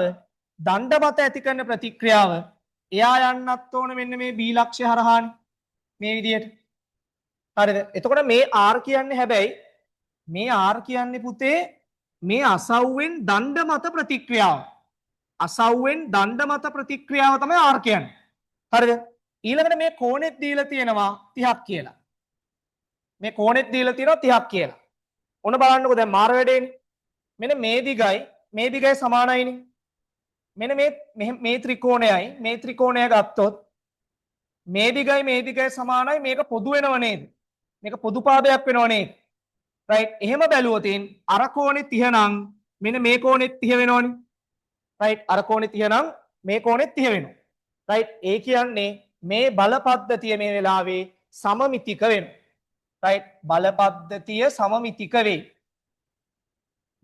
දණ්ඩ මත ඇති කරන ප්‍රතික්‍රියාව එයා යන්නත් ඕන මෙන්න මේ B ලක්ෂය හරහානේ. මේ විදියට. හරිද? එතකොට මේ R කියන්නේ හැබැයි මේ R කියන්නේ පුතේ මේ අසව්වෙන් දණ්ඩ මත ප්‍රතික්‍රියාව. අසව්වෙන් දණ්ඩ මත ප්‍රතික්‍රියාව තමයි R කියන්නේ. හරිද? ඊළඟට මේ කෝණෙත් දීලා තියෙනවා 30ක් කියලා. මේ කෝණෙත් දීලා තියෙනවා 30ක් කියලා. ඔන්න බලන්නකෝ දැන් මාර වැඩේනේ. මෙන්න මේ දිගයි සමානයිනේ. මෙන්න මේ ත්‍රිකෝණය ගත්තොත් මේ දිගයි සමානයි මේක පොදු වෙනව නේද? මේක පොදු පාදයක් වෙනව නේද? රයිට්. එහෙම බැලුවොත් අර කෝණේ 30 නම් මෙන්න මේ කෝණෙත් 30 වෙනවනේ. රයිට්. අර කෝණේ 30 නම් මේ කෝණෙත් 30 වෙනවා. රයිට්. ඒ කියන්නේ මේ බල පද්ධතිය මේ වෙලාවේ සමමිතික වෙනවා. රයිට්. බල පද්ධතිය සමමිතික වේ.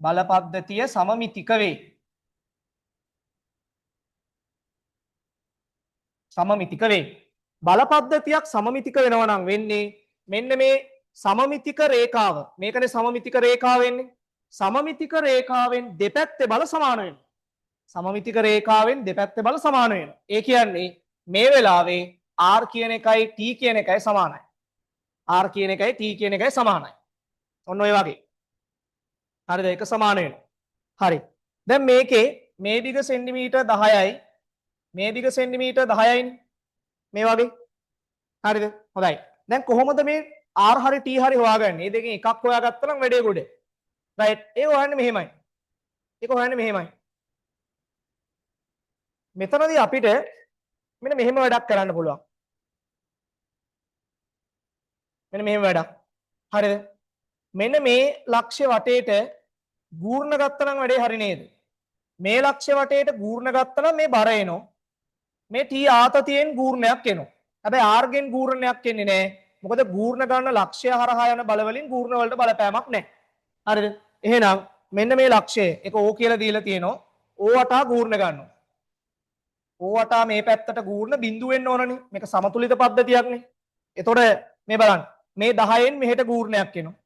බල පද්ධතිය සමමිතික වේ. සමමිතික වේ. බල පද්ධතියක් සමමිතික වෙනවා නම් වෙන්නේ මෙන්න මේ සමමිතික රේඛාව. මේකනේ සමමිතික රේඛාව වෙන්නේ. සමමිතික රේඛාවෙන් දෙපැත්තේ බල සමාන වෙනවා. සමමිතික රේඛාවෙන් දෙපැත්තේ බල සමාන වෙනවා. ඒ කියන්නේ මේ වෙලාවේ R කියන එකයි T කියන එකයි සමානයි. R කියන එකයි T කියන එකයි සමානයි. ඔන්න ඔය වගේ. හරිද? ඒක සමාන වෙනවා. හරි. දැන් මේකේ මේ දිග සෙන්ටිමීටර් 10යි මේ දිග සෙන්ටිමීටර් 10යිනේ. මේ වගේ. හරිද? හොඳයි. දැන් කොහොමද මේ R හරි T හරි හොයාගන්නේ? මේ දෙකෙන් එකක් හොයාගත්තා නම් වැඩේ ගොඩ. රයිට්. ඒක හොයන්නේ මෙහෙමයි. මෙතනදී අපිට මෙන්න මෙහෙම වැඩක් කරන්න පුළුවන්. මෙන්න මෙහෙම වැඩක්. හරිද? මෙන්න මේ ලක්ෂ්‍ය වටේට ගූර්ණ ගත්තා නම් වැඩේ හරි නේද? මේ ලක්ෂ්‍ය වටේට ගූර්ණ ගත්තා නම් මේ බර එනවා. මේ T ආතතියෙන් ගූර්ණයක් එනවා. හැබැයි R ගෙන් ගූර්ණයක් එන්නේ නැහැ. මොකද ගූර්ණ ගන්න ලක්ෂ්‍ය හරහා යන බල වලින් ගූර්ණ වලට බලපෑමක් නැහැ. හරිද? එහෙනම් මෙන්න මේ ලක්ෂ්‍යය ඒක O කියලා දීලා තියෙනවා. O වටා ගූර්ණ ගන්නවා. O වටා මේ පැත්තට ගූර්ණ බිඳුව වෙන්න ඕනනේ. මේක සමතුලිත පද්ධතියක්නේ. එතකොට මේ බලන්න. මේ 10න් මෙහෙට ගූර්ණයක් එනවා.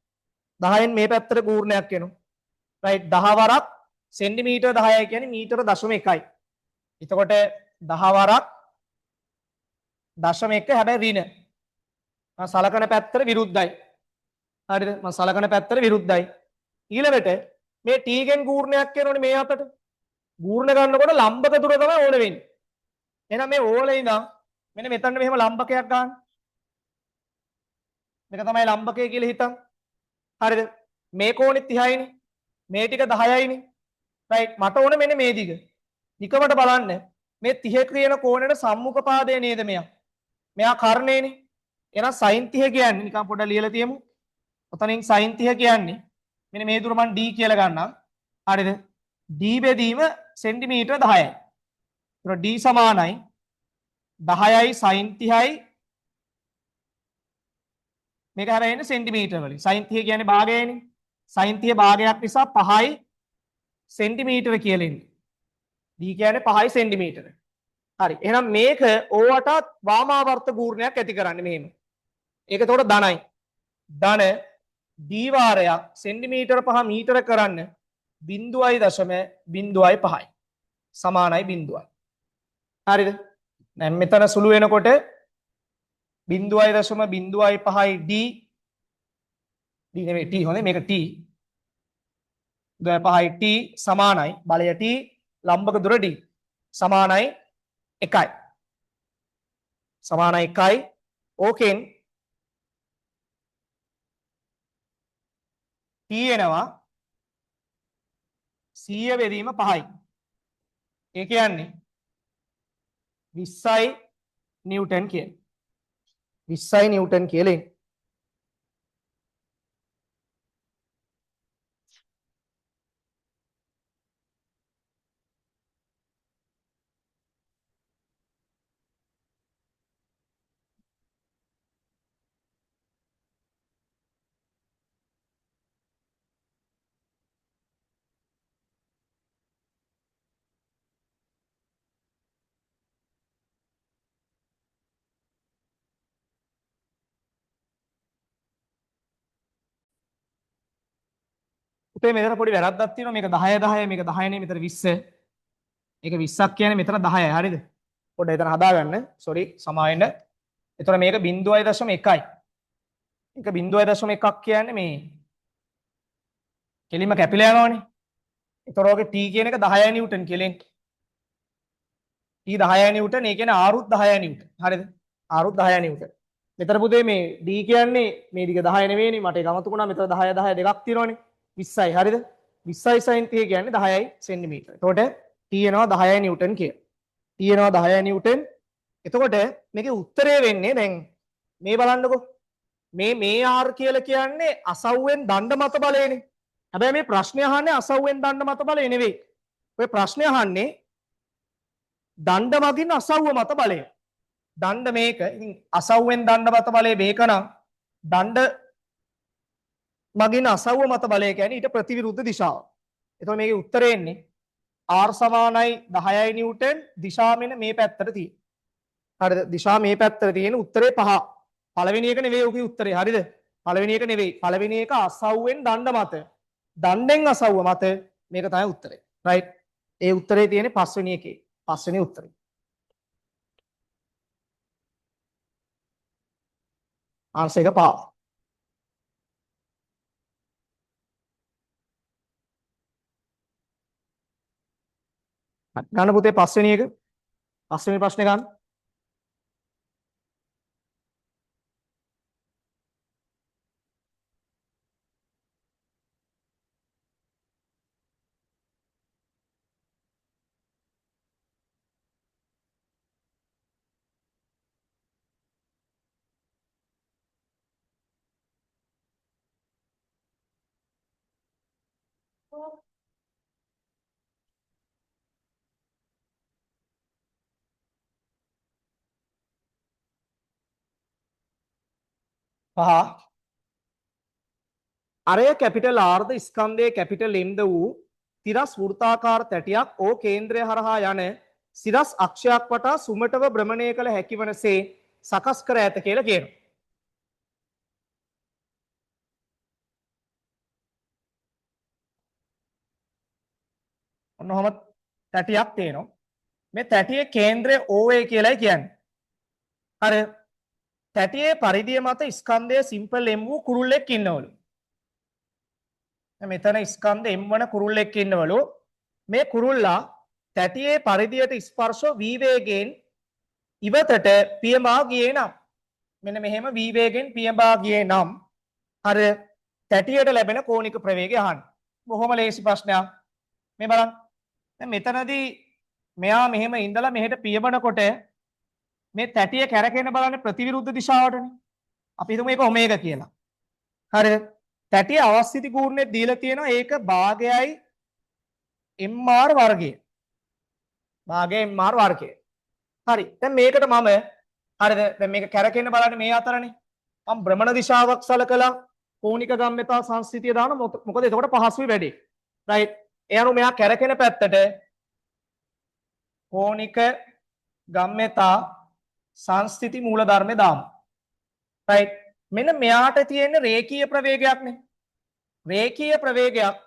10න් මේ පැත්තට ගූර්ණයක් එනවා. රයිට්. 10 වරක් සෙන්ටිමීටර් 10යි කියන්නේ මීටර 0.1යි. එතකොට 10 වරක් 0.1 හැබැයි ඍණ. මම සලකන පැත්තට විරුද්ධයි. හරිද? මම සලකන පැත්තට විරුද්ධයි. ඊළඟට මේ T ගෙන් ගූර්ණයක් එනෝනේ මේ අතට. ගූර්ණ ගන්නකොට ලම්බක දුර තමයි ඕන වෙන්නේ. එහෙනම් මේ ඕලේ ඉඳන් මෙන්න මෙතන මෙහෙම ලම්බකයක් ගන්න. මේක තමයි ලම්බකය කියලා හිතන්න. හරිද? මේ කෝණෙත් 30යිනේ. මේ ටික 10යිනේ. රයිට්. මට ඕන මෙන්න මේ දිග. නිකමට බලන්න මේ 30 කියන කෝණයට සම්මුඛ පාදය නේද මෙයා? මෙයා කර්ණයනේ. එහෙනම් sin 30 කියන්නේ නිකන් පොඩ්ඩක් ලියලා තියමු. ඔතනින් sin 30 කියන්නේ මෙන්න මේ දුර මම d කියලා ගන්නම්. හරිද? d බෙදීම සෙන්ටිමීටර 10යි. ඒතර d සමානයි 10යි sin 30යි මේක හැරෙන්නේ සෙන්ටිමීටර වලින්. sin 30 කියන්නේ භාගයනේ. sin 30 භාගයක් නිසා 5යි සෙන්ටිමීටර කියලා එන්නේ. d කියන්නේ 5යි සෙන්ටිමීටර. හරි. එහෙනම් මේක ඕවට වාමාවර්ත ගූර්ණයක් ඇති කරන්නේ මෙහෙම. ඒක එතකොට ධනයි. ධන d වාරයක් සෙන්ටිමීටර 5 මීටර කරන්න 0.05යි. සමානයි 0යි. හරිද? දැන් මෙතන සුළු වෙනකොට 0.05යි d d නෙමෙයි t හොඳේ මේක t 0.5යි t සමානයි බලය t ලම්බක දුර d සමානයි 1යි. සමානයි 1යි. ඕකෙන් t එනවා 100 බෙදීම 5යි. ඒ කියන්නේ 20යි නිව්ටන් කියලා. 20යි නිව්ටන් කියලා එන්නේ. පුතේ මෙතන පොඩි වැරද්දක් තියෙනවා. මේක 10 10 මේක 10 නේ මෙතන 20. මේක 20ක් කියන්නේ මෙතන 10යි. හරිද? පොඩ්ඩක් එතන හදාගන්න. සෝරි සමාවෙන්න. එතකොට මේක 0.1යි. මේක 0.1ක් කියන්නේ මේ කෙලින්ම කැපිලා යනවනේ. එතකොට ඔගේ t කියන එක 10 නිව්ටන් කියලා එන්නේ. t 10 නිව්ටන් ඒ කියන්නේ r රුත් 10 නිව්ටන්. හරිද? r රුත් 10 Newton. මෙතන පුතේ මේ d කියන්නේ මේ දිග 10 නෙවෙයිනේ. මට ඒක අමතක වුණා. මෙතන 10 10 දෙකක් තියෙනවනේ. 20යි. හරිද? 20යි sin 30 කියන්නේ 10යි සෙන්ටිමීටර. එතකොට t එනවා 10 නිව්ටන් කියලා. t එනවා 10 නිව්ටන්. එතකොට මේකේ උත්තරය වෙන්නේ දැන් මේ බලන්නකෝ. මේ r කියලා කියන්නේ අසව්වෙන් දණ්ඩ මත බලයනේ. හැබැයි මේ ප්‍රශ්නේ අහන්නේ අසව්වෙන් දණ්ඩ මත බලය නෙවෙයි. ඔය ප්‍රශ්නේ අහන්නේ දණ්ඩ මගින් අසව්ව මත බලය. දණ්ඩ මේක. ඉතින් අසව්වෙන් දණ්ඩ මත බලය මේක නම් දණ්ඩ මගින් අසව්ව මත බලය කියන්නේ ඊට ප්‍රතිවිරුද්ධ දිශාව. එතකොට මේකේ උත්තරේ එන්නේ r සමානයි 10යි නිව්ටන් දිශාව මෙන්න මේ පැත්තට තියෙන. හරිද? දිශාව මේ පැත්තට තියෙන උත්තරේ 5. පළවෙනි එක නෙවෙයි ඔකේ උත්තරේ. හරිද? පළවෙනි එක නෙවෙයි. පළවෙනි එක අසව්වෙන් දණ්ඩ මත. දණ්ඩෙන් අසව්ව මත මේක තමයි උත්තරේ. රයිට්? ඒ උත්තරේ තියෙන්නේ පස්වෙනි එකේ. පස්වෙනි උත්තරේ. ආන්සර් එක පහ. ගන්න පුතේ පස්වෙනි එක. පස්වෙනි ප්‍රශ්නේ ගන්න. පහ. අරය කැපිටල් R ද ස්කන්ධයේ කැපිටල් M ද වූ තිරස් වෘත්තාකාර තැටියක් ඕ කේන්ද්‍රය හරහා යන සිරස් අක්ෂයක් වටා සුමටව භ්‍රමණය කළ හැකි වනසේ සකස් කර ඇත කියලා කියනවා. ඔන්න ඔහම තැටියක් තියෙනවා. මේ තැටියේ කේන්ද්‍රය OA කියලායි කියන්නේ. අර තැටියේ පරිධිය මත ස්කන්ධය සිම්පල් M වූ කුරුල්ලෙක් ඉන්නවලු. මෙතන ස්කන්ධ M වන කුරුල්ලෙක් ඉන්නවලු. මේ කුරුල්ලා තැටියේ පරිධියට ස්පර්ශව v වේගයෙන් ඉවතට පියඹා ගියේ නම් මෙන්න මෙහෙම v වේගයෙන් පියඹා ගියේ නම් අර තැටියට ලැබෙන කෝණික ප්‍රවේගය අහන්න. බොහොම ලේසි ප්‍රශ්නයක්. මේ බලන්න. දැන් මෙතනදී මෙයා මෙහෙම ඉඳලා මෙහෙට පියඹනකොට මේ තැටිය කැරකෙන බලන්නේ ප්‍රතිවිරුද්ධ දිශාවටනේ. අපි හිතමු මේක ඔමේගා කියලා. හරිද? තැටිය අවස්ථිති කූර්ණේ දීලා තියෙනවා ඒක භාගයයි mr වර්ගය. භාගය mr වර්ගය. හරි. දැන් මේකට මම හරිද? දැන් මේක කැරකෙන්න බලන්න මේ අතරනේ. මම භ්‍රමණ දිශාවක් සලකලා කෝණික ගම්‍යතා සංස්ථිතිය දාන මොකද එතකොට පහසුයි වැඩි. රයිට්. ඒ අනුව මෙයා කැරකෙන පැත්තට කෝණික ගම්‍යතා සංස්ථිති මූලධර්මය දාමු. රයිට්. මෙන්න මෙයාට තියෙන රේඛීය ප්‍රවේගයක්නේ. රේඛීය ප්‍රවේගයක්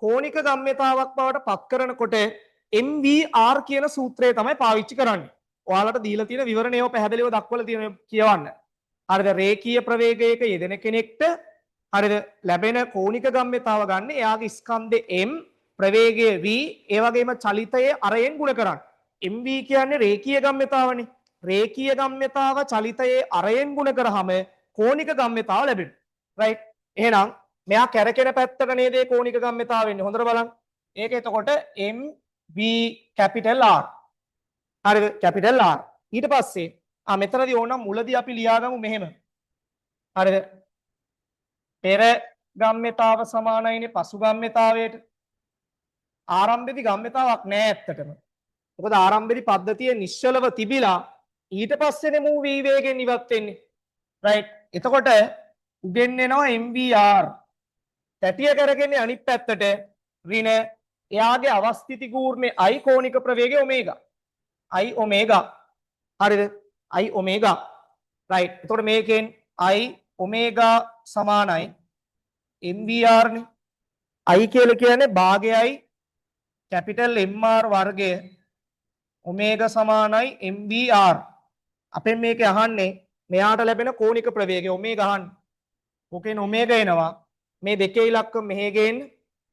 කෝණික ගම්‍යතාවක් බවට පත් කරනකොට MVR කියන සූත්‍රය තමයි පාවිච්චි කරන්නේ. ඔයාලට දීලා තියෙන විවරණයව පැහැදිලිව දක්වලා තියෙන කියවන්න. හරිද? රේඛීය ප්‍රවේගයක යෙදෙන කෙනෙක්ට හරිද ලැබෙන කෝණික ගම්‍යතාව ගන්න එයාගේ ස්කන්ධේ M ප්‍රවේගය V ඒ වගේම චලිතයේ අරයෙන් ගුණ කරන්න. MV කියන්නේ රේඛීය ගම්‍යතාවනේ. රේඛීය ගම්‍යතාව චලිතයේ අරයෙන් ගුණ කරාම කෝණික ගම්‍යතාව ලැබෙනවා. රයිට්. එහෙනම් මෙයා කැරකෙන පැත්තට නේද ඒ කෝණික ගම්‍යතාව වෙන්නේ. හොඳට බලන්න. ඒක එතකොට MV capital R. හරිද? capital R. ඊට පස්සේ මෙතනදී ඕනම් මුලදී අපි ලියාගමු මෙහෙම. හරිද? පෙර ගම්‍යතාව සමානයිනේ පසු ගම්‍යතාවයට. ආරම්භයේදී ගම්‍යතාවක් නෑ ඇත්තටම. මොකද ආරම්භයේදී පද්ධතිය නිශ්චලව තිබිලා ඊට පස්සේනේ මූ v වේගෙන් ඉවත් වෙන්නේ. රයිට්. එතකොට උගෙන්නෙනවා MVR. තැටිය කරගෙන අනිත් පැත්තට ඍණ එයාගේ අවස්ථිති කූර්මේ I කෝණික ප්‍රවේගය ඔමේගා. I ඔමේගා. හරිද? I ඔමේගා. රයිට්. එතකොට මේකෙන් I ඔමේගා සමානයි MVR නේ. I කියලා කියන්නේ භාගයයි කැපිටල් MR වර්ගය ඔමේගා සමානයි MVR. අපෙන් මේක අහන්නේ මෙයාට ලැබෙන කෝණික ප්‍රවේගය ඔමේගා අහන්න. ඕකෙන් ඔමේගා එනවා. මේ දෙකේ ඉලක්කම මෙහෙ ගේන්න.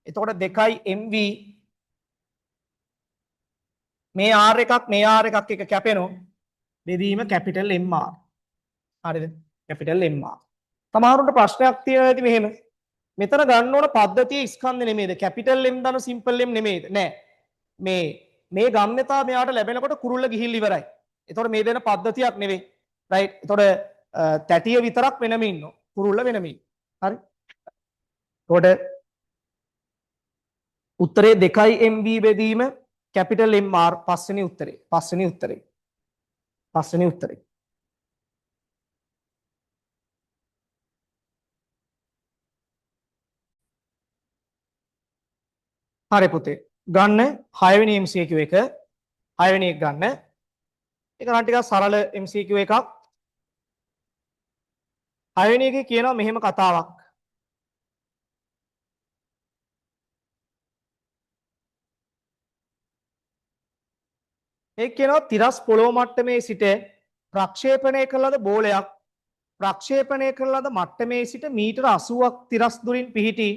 එතකොට 2යි MV මේ R එකක් මේ R එකක් එක කැපෙනවා. බෙදීම කැපිටල් MR. හරිද? Capital MR. සමහරුන්ට ප්‍රශ්නයක් තියෙනවා ඇති මෙහෙම. මෙතන ගන්න ඕන පද්ධතිය ස්කන්ධ නෙමෙයිද? කැපිටල් M දාන සිම්පල් M නෙමෙයිද? නෑ. මේ ගම්‍යතාව මෙයාට ලැබෙනකොට කුරුල්ල ගිහිල් ඉවරයි. එතකොට මේ දෙන පද්ධතියක් නෙවෙයි. රයිට්. එතකොට තැටිය විතරක් වෙනම ඉන්නවා. කුරුල්ල වෙනම ඉන්නවා. හරි? එතකොට උත්තරේ 2යි MV බෙදීම කැපිටල් MR පස්වෙනි උත්තරේ. පස්වෙනි උත්තරේ. පස්වෙනි උත්තරේ. හරි පුතේ. ගන්න 6 වෙනි MCQ එක. 6 වෙනි එක ගන්න. ඒක නම් ටිකක් සරල MCQ එකක්. 6 වෙනි එකේ කියනවා මෙහෙම කතාවක්. ඒක කියනවා තිරස් පොළොව මට්ටමේ සිට ප්‍රක්ෂේපණය කළ ලද බෝලයක් ප්‍රක්ෂේපණය කළ ලද මට්ටමේ සිට මීටර 80ක් තිරස් දුරින් පිහිටි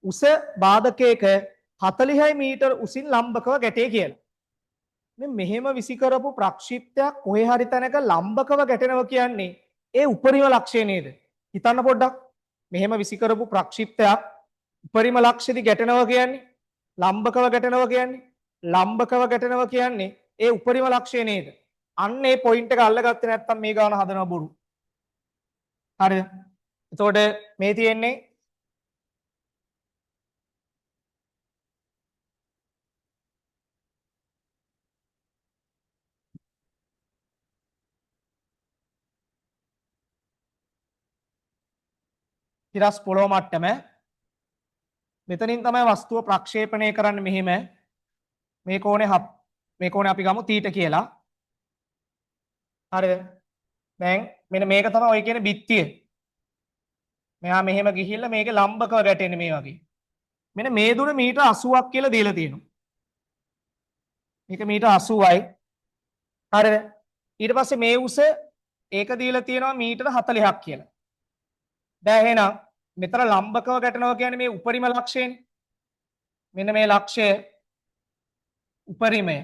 උස බාධකයක 40 මීටර උසින් ලම්බකව ගැටේ කියලා. මෙහෙම විසි කරපු ප්‍රක්ෂිප්තයක් කොහේ හරි තැනක ලම්බකව ගැටෙනවා කියන්නේ ඒ උපරිම ලක්ෂය නේද? හිතන්න පොඩ්ඩක්. මෙහෙම විසි කරපු ප්‍රක්ෂිප්තයක් උපරිම ලක්ෂෙදි ගැටෙනවා කියන්නේ ලම්බකව ගැටෙනවා කියන්නේ ලම්බකව ගැටෙනවා කියන්නේ ඒ උපරිම ලක්ෂය නේද? අන්න ඒ පොයින්ට් එක අල්ලගත්තේ නැත්නම් මේ ගාන හදනවා බොරු. හරිද? එතකොට මේ තියෙන්නේ තිරස් පොළොව මට්ටම. මෙතනින් තමයි වස්තුව ප්‍රක්ෂේපණය කරන්නේ මෙහෙම. මේ කෝණේ අපි ගමු θ කියලා. හරිද? දැන් මෙන්න මේක තමයි ඔය කියන බිත්තිය. මෙහා මෙහෙම ගිහිල්ලා මේකේ ලම්බකව ගැටෙන්නේ මේ වගේ. මෙන්න මේ දුර මීටර 80ක් කියලා දීලා තියෙනවා. මේක මීටර 80යි. හරිද? ඊට පස්සේ මේ උස ඒක දීලා තියෙනවා මීටර 40ක් කියලා. දැන් එහෙනම් මෙතන ලම්බකව ගැටෙනවා කියන්නේ මේ උපරිම ලක්ෂයනේ. මෙන්න මේ ලක්ෂය උපරිමය.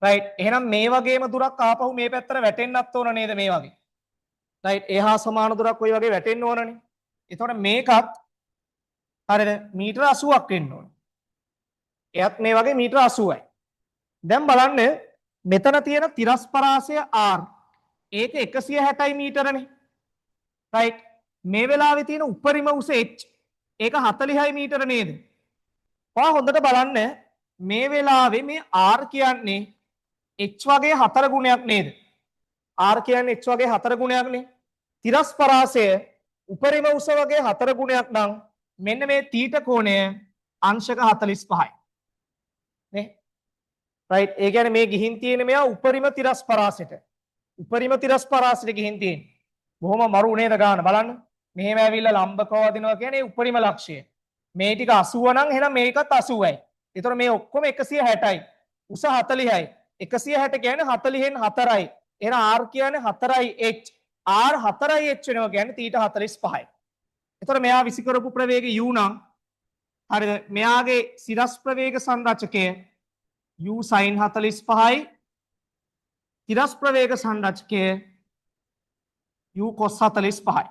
රයිට්. එහෙනම් මේ වගේම දුරක් ආපහු මේ පැත්තට වැටෙන්නත් ඕන නේද මේ වගේ. රයිට්. එහා සමාන දුරක් ওই වගේ වැටෙන්න ඕනනේ. එතකොට මේකත් හරිද මීටර 80ක් වෙන්න ඕන. එයත් මේ වගේ මීටර 80යි. දැන් බලන්න මෙතන තියෙන තිරස් පරාසය R. ඒක 160යි මීටරනේ. right මේ වෙලාවේ තියෙන උපරිම උස h ඒක 46 මීටර නේද? ඔයා හොඳට බලන්න මේ වෙලාවේ මේ r කියන්නේ h වගේ 4 ගුණයක් නේද? r කියන්නේ h වගේ 4 ගුණයක් නේ. තිරස් පරාසය උපරිම උස වගේ 4 ගුණයක් නම් මෙන්න මේ තීට කෝණය අංශක 45යි. නේ? right ඒ කියන්නේ මේ ගිහින් තියෙන මෙයා උපරිම තිරස් පරාසයට. උපරිම තිරස් පරාසයට ගිහින් තියෙන. බොහොම මරු නේද ගාන බලන්න. මෙහෙම ඇවිල්ලා ලම්බකව වදිනවා කියන්නේ උපරිම ලක්ෂය. මේ ටික 80 නම් එහෙනම් මේකත් 80යි. ඒතර මේ ඔක්කොම 160යි. උස 40යි. 160 කියන්නේ 40න් 4යි. එහෙනම් r කියන්නේ 4යි h. r 4යි h වෙනවා කියන්නේ θ 45යි. ඒතර මෙයා විසි කරපු ප්‍රවේගය u නම් හරිද? මෙයාගේ සිරස් ප්‍රවේග සංරචකය u sin 45යි. තිරස් ප්‍රවේග සංරචකය u cos 45යි.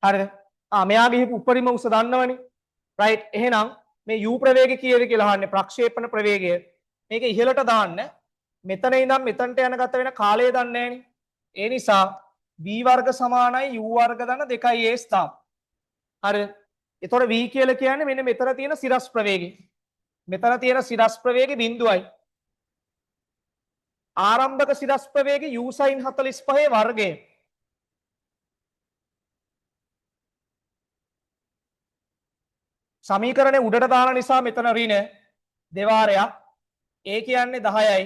හරිද? මෙයාගේ උපරිම උස දන්නවනේ. right එහෙනම් මේ u ප්‍රවේගය කීයද කියලා අහන්නේ ප්‍රක්ෂේපණ ප්‍රවේගය. මේක ඉහළට දාන්න. මෙතන ඉඳන් මෙතනට යන ගත වෙන කාලය දන්නේ නැහනේ. ඒ නිසා v වර්ග සමානයි u වර්ග දන්න 2a ස්ථාන. හරිද? එතකොට v කියලා කියන්නේ මෙන්න මෙතන තියෙන සිරස් ප්‍රවේගය. මෙතන තියෙන සිරස් ප්‍රවේගය බිඳුවයි. ආරම්භක සිරස් ප්‍රවේගය u sin 45 වර්ගය. සමීකරණය උඩට දාන නිසා මෙතන ඍණ දෙවාරයක්. a කියන්නේ 10යි.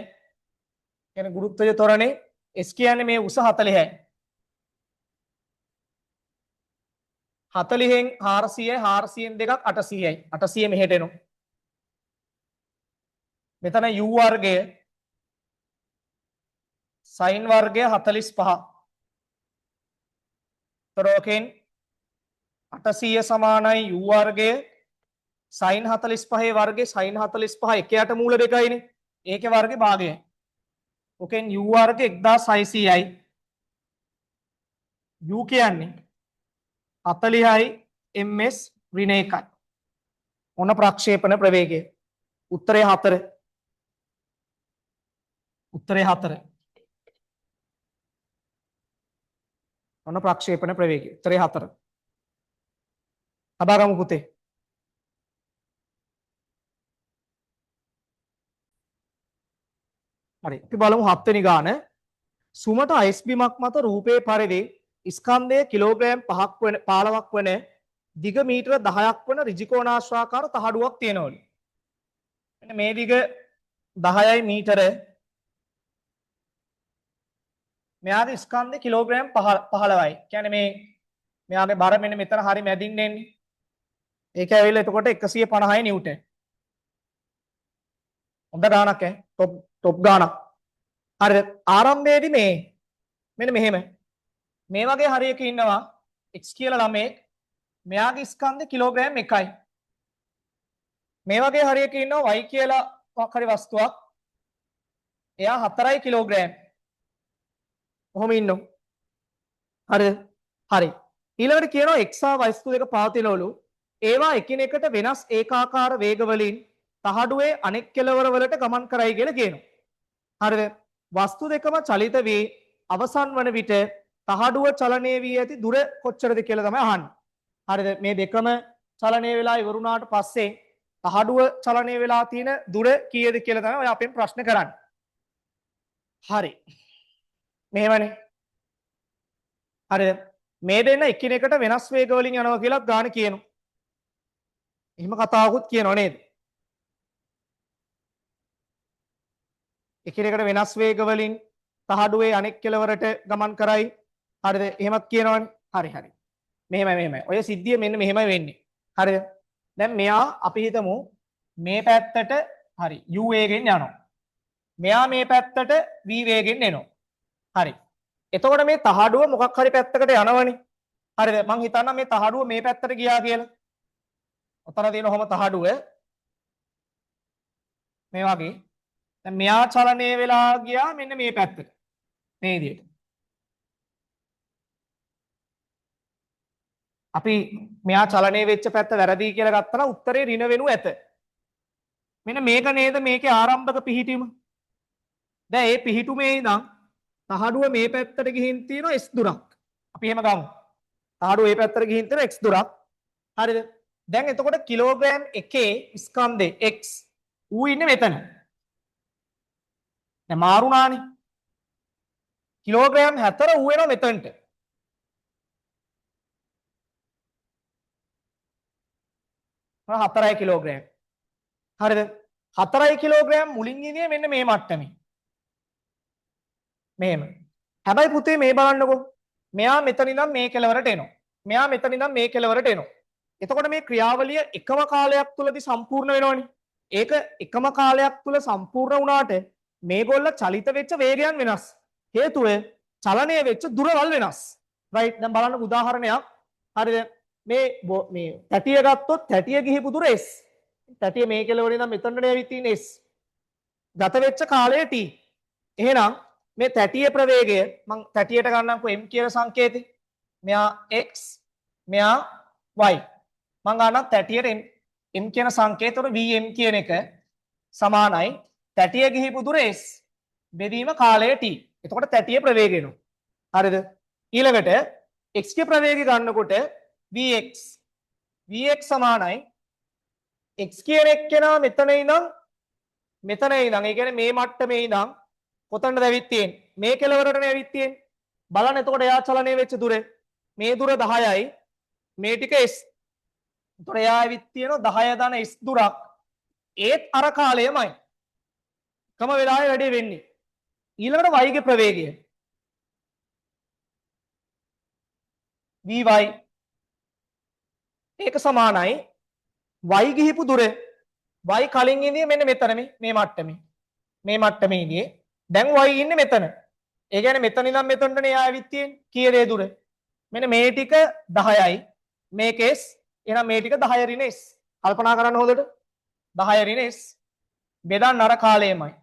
කියන්නේ ගුරුත්වය තොරණේ s කියන්නේ මේ උස 40යි. 40න් 400යි 400න් දෙකක් 800යි. 800 මෙහෙට එනවා. මෙතන u වර්ගය sin වර්ගය 45. තරෝකෙන් 800 සමානයි u වර්ගය sin 45 වර්ගය sin 45 එකයට මූල දෙකයිනේ. ඒකේ වර්ගේ භාගයයි. ඔකෙන් u වර්ග 1600යි. u කියන්නේ 40යි ms ඍණ 1යි. මොන ප්‍රක්ෂේපණ ප්‍රවේගය? උත්තරය 4. උත්තරය 4. මොන ප්‍රක්ෂේපණ ප්‍රවේගය? උත්තරය 4. අබාගමු පුතේ. හරි. අපි බලමු 7 වෙනි ගාන. සුමට අයිස් බිමක් මත රූපයේ පරිදි ස්කන්ධය කිලෝග්‍රෑම් 15ක් වන දිග මීටර 10ක් වන ඍජුකෝණාශ්‍රාකාර තහඩුවක් තියෙනවලු. මෙන්න මේ දිග 10යි මීටර. මෙයාගේ ස්කන්ධය කිලෝග්‍රෑම් 15යි. කියන්නේ මෙයාගේ බර මෙන්න මෙතන හරි මැදින් එන්නේ. ඒක ඇවිල්ලා එතකොට 150 නිව්ටන්. හොඳ ගානක් ඈ. টොප් ගානක්. හරිද? ආරම්භයේදී මෙන්න මෙහෙම මේ වගේ හරියක ඉන්නවා x කියලා ළමෙක්. මෙයාගේ ස්කන්ධය කිලෝග්‍රෑම් 1යි. මේ වගේ හරියක ඉන්නවා y කියලා මොකක් හරි වස්තුවක්. එයා 4යි කිලෝග්‍රෑම්. කොහොම ඉන්නෝ? හරිද? හරි. ඊළඟට කියනවා x සහ y වස්තු දෙක පවතිනවලු. ඒවා එකිනෙකට වෙනස් ඒකාකාර වේග වලින් තහඩුවේ අනෙක් කෙළවර වලට ගමන් කරයි කියලා කියනවා. හරිද? වස්තු දෙකම චලිත වී අවසන් වන විට තහඩුව චලනය වී ඇති දුර කොච්චරද කියලා තමයි අහන්නේ. හරිද? මේ දෙකම චලනය වෙලා ඉවරුණාට පස්සේ තහඩුව චලනය වෙලා තියෙන දුර කීයද කියලා තමයි ඔය අපෙන් ප්‍රශ්න කරන්නේ. හරි. මෙහෙමනේ. හරිද? මේ දෙන්න එකිනෙකට වෙනස් වේග වලින් යනවා කියලා ගාන කියනවා. එහෙම කතාවකුත් කියනවා නේද? එකිනෙකට වෙනස් වේග වලින් තහඩුවේ අනෙක් කෙළවරට ගමන් කරයි. හරිද? එහෙමත් කියනවනේ. හරි හරි. මෙහෙමයි. ඔය සිද්ධිය මෙන්න මෙහෙමයි වෙන්නේ. හරිද? දැන් මෙයා අපි හිතමු මේ පැත්තට හරි u වේගෙන් යනවා. මෙයා මේ පැත්තට v වේගෙන් එනවා. හරි. එතකොට මේ තහඩුව මොකක් හරි පැත්තකට යනවනේ. හරිද? මං හිතන්නම් මේ තහඩුව මේ පැත්තට ගියා කියලා. ඔතන තියෙන ඔහම තහඩුව මේ වගේ. දැන් මෙයා චලනය වෙලා ගියා මෙන්න මේ පැත්තට. මේ විදිහට. අපි මෙයා චලනය වෙච්ච පැත්ත වැරදි කියලා ගත්තා නම් උත්තරේ ඍණ වෙනු ඇත. මෙන්න මේක නේද මේකේ ආරම්භක පිහිටීම. දැන් මේ පිහිටුමේ ඉඳන් තහඩුව මේ පැත්තට ගිහින් තියෙනවා s දුරක්. අපි එහෙම ගමු. තාඩු ඒ පැත්තට ගිහින් තියෙන x දුරක්. හරිද? දැන් එතකොට කිලෝග්‍රෑම් එකේ ස්කන්ධේ x ඌ ඉන්නේ මෙතන. දැන් මාරුණානේ. කිලෝග්‍රෑම් 4 ඌ එනවා මෙතනට. හතරයි කිලෝග්‍රෑම්. හරිද? 4 කිලෝග්‍රෑම් මුලින් ඉන්නේ මෙන්න මේ මට්ටමේ. මෙහෙම. හැබැයි පුතේ මේ බලන්නකෝ. මෙයා මෙතන ඉඳන් මේ කෙලවරට එනවා. මෙයා මෙතන ඉඳන් මේ කෙලවරට එනවා. එතකොට මේ ක්‍රියාවලිය එකම කාලයක් තුලදී සම්පූර්ණ වෙනවනේ. ඒක එකම කාලයක් තුල සම්පූර්ණ වුණාට මේගොල්ල චලිත වෙච්ච වේගයන් වෙනස්. හේතුව චලනය වෙච්ච දුරවල් වෙනස්. රයිට්. දැන් බලන්න උදාහරණයක්. හරිද? මේ තැටිය ගත්තොත් තැටිය ගිහිපු දුර s. තැටිය මේ කෙලවරේ ඉඳන් මෙතනට ඇවිත් තියෙන s. ගත වෙච්ච කාලය t. එහෙනම් මේ තැටියේ ප්‍රවේගය මම තැටියට ගන්නම්කෝ m කියන සංකේතය. මෙයා x මෙයා y. මම ගන්නම් තැටියට m කියන සංකේතවල vm කියන එක සමානයි තැටිය ගිහිපු දුර s බෙදීම කාලය t. එතකොට තැටියේ ප්‍රවේගය එනවා. හරිද? ඊළඟට x ගේ ප්‍රවේගය ගන්නකොට vx vx සමානයි x කියන එක්කෙනා මෙතන ඉඳන් ඒ කියන්නේ මේ මට්ටමේ ඉඳන් කොතනද ඇවිත් තියෙන්නේ? මේ කෙලවරටනේ ඇවිත් තියෙන්නේ. බලන්න එතකොට එයා චලනය වෙච්ච දුර මේ දුර 10යි මේ ටික s. එතකොට එයා ඇවිත් තියෙනවා 10 ධන s දුරක්. ඒත් අර කාලයමයි. කම වෙලාවේ වැඩේ වෙන්නේ. ඊළඟට y ගේ ප්‍රවේගය vy ඒක සමානයි y ගිහිපු දුර y කලින් ඉඳියේ මෙන්න මෙතන මේ මට්ටමේ. මේ මට්ටමේ ඉඳියේ දැන් y ඉන්නේ මෙතන. ඒ කියන්නේ මෙතන ඉඳන් මෙතනටනේ එයා ඇවිත් තියෙන්නේ. කීයද ඒ දුර? මෙන්න මේ ටික 10යි. මේකේ s. එහෙනම් මේ ටික 10 ඍණ s. කල්පනා කරන්න හොඳට. 10 ඍණ s. බෙදන්න අර කාලයමයි.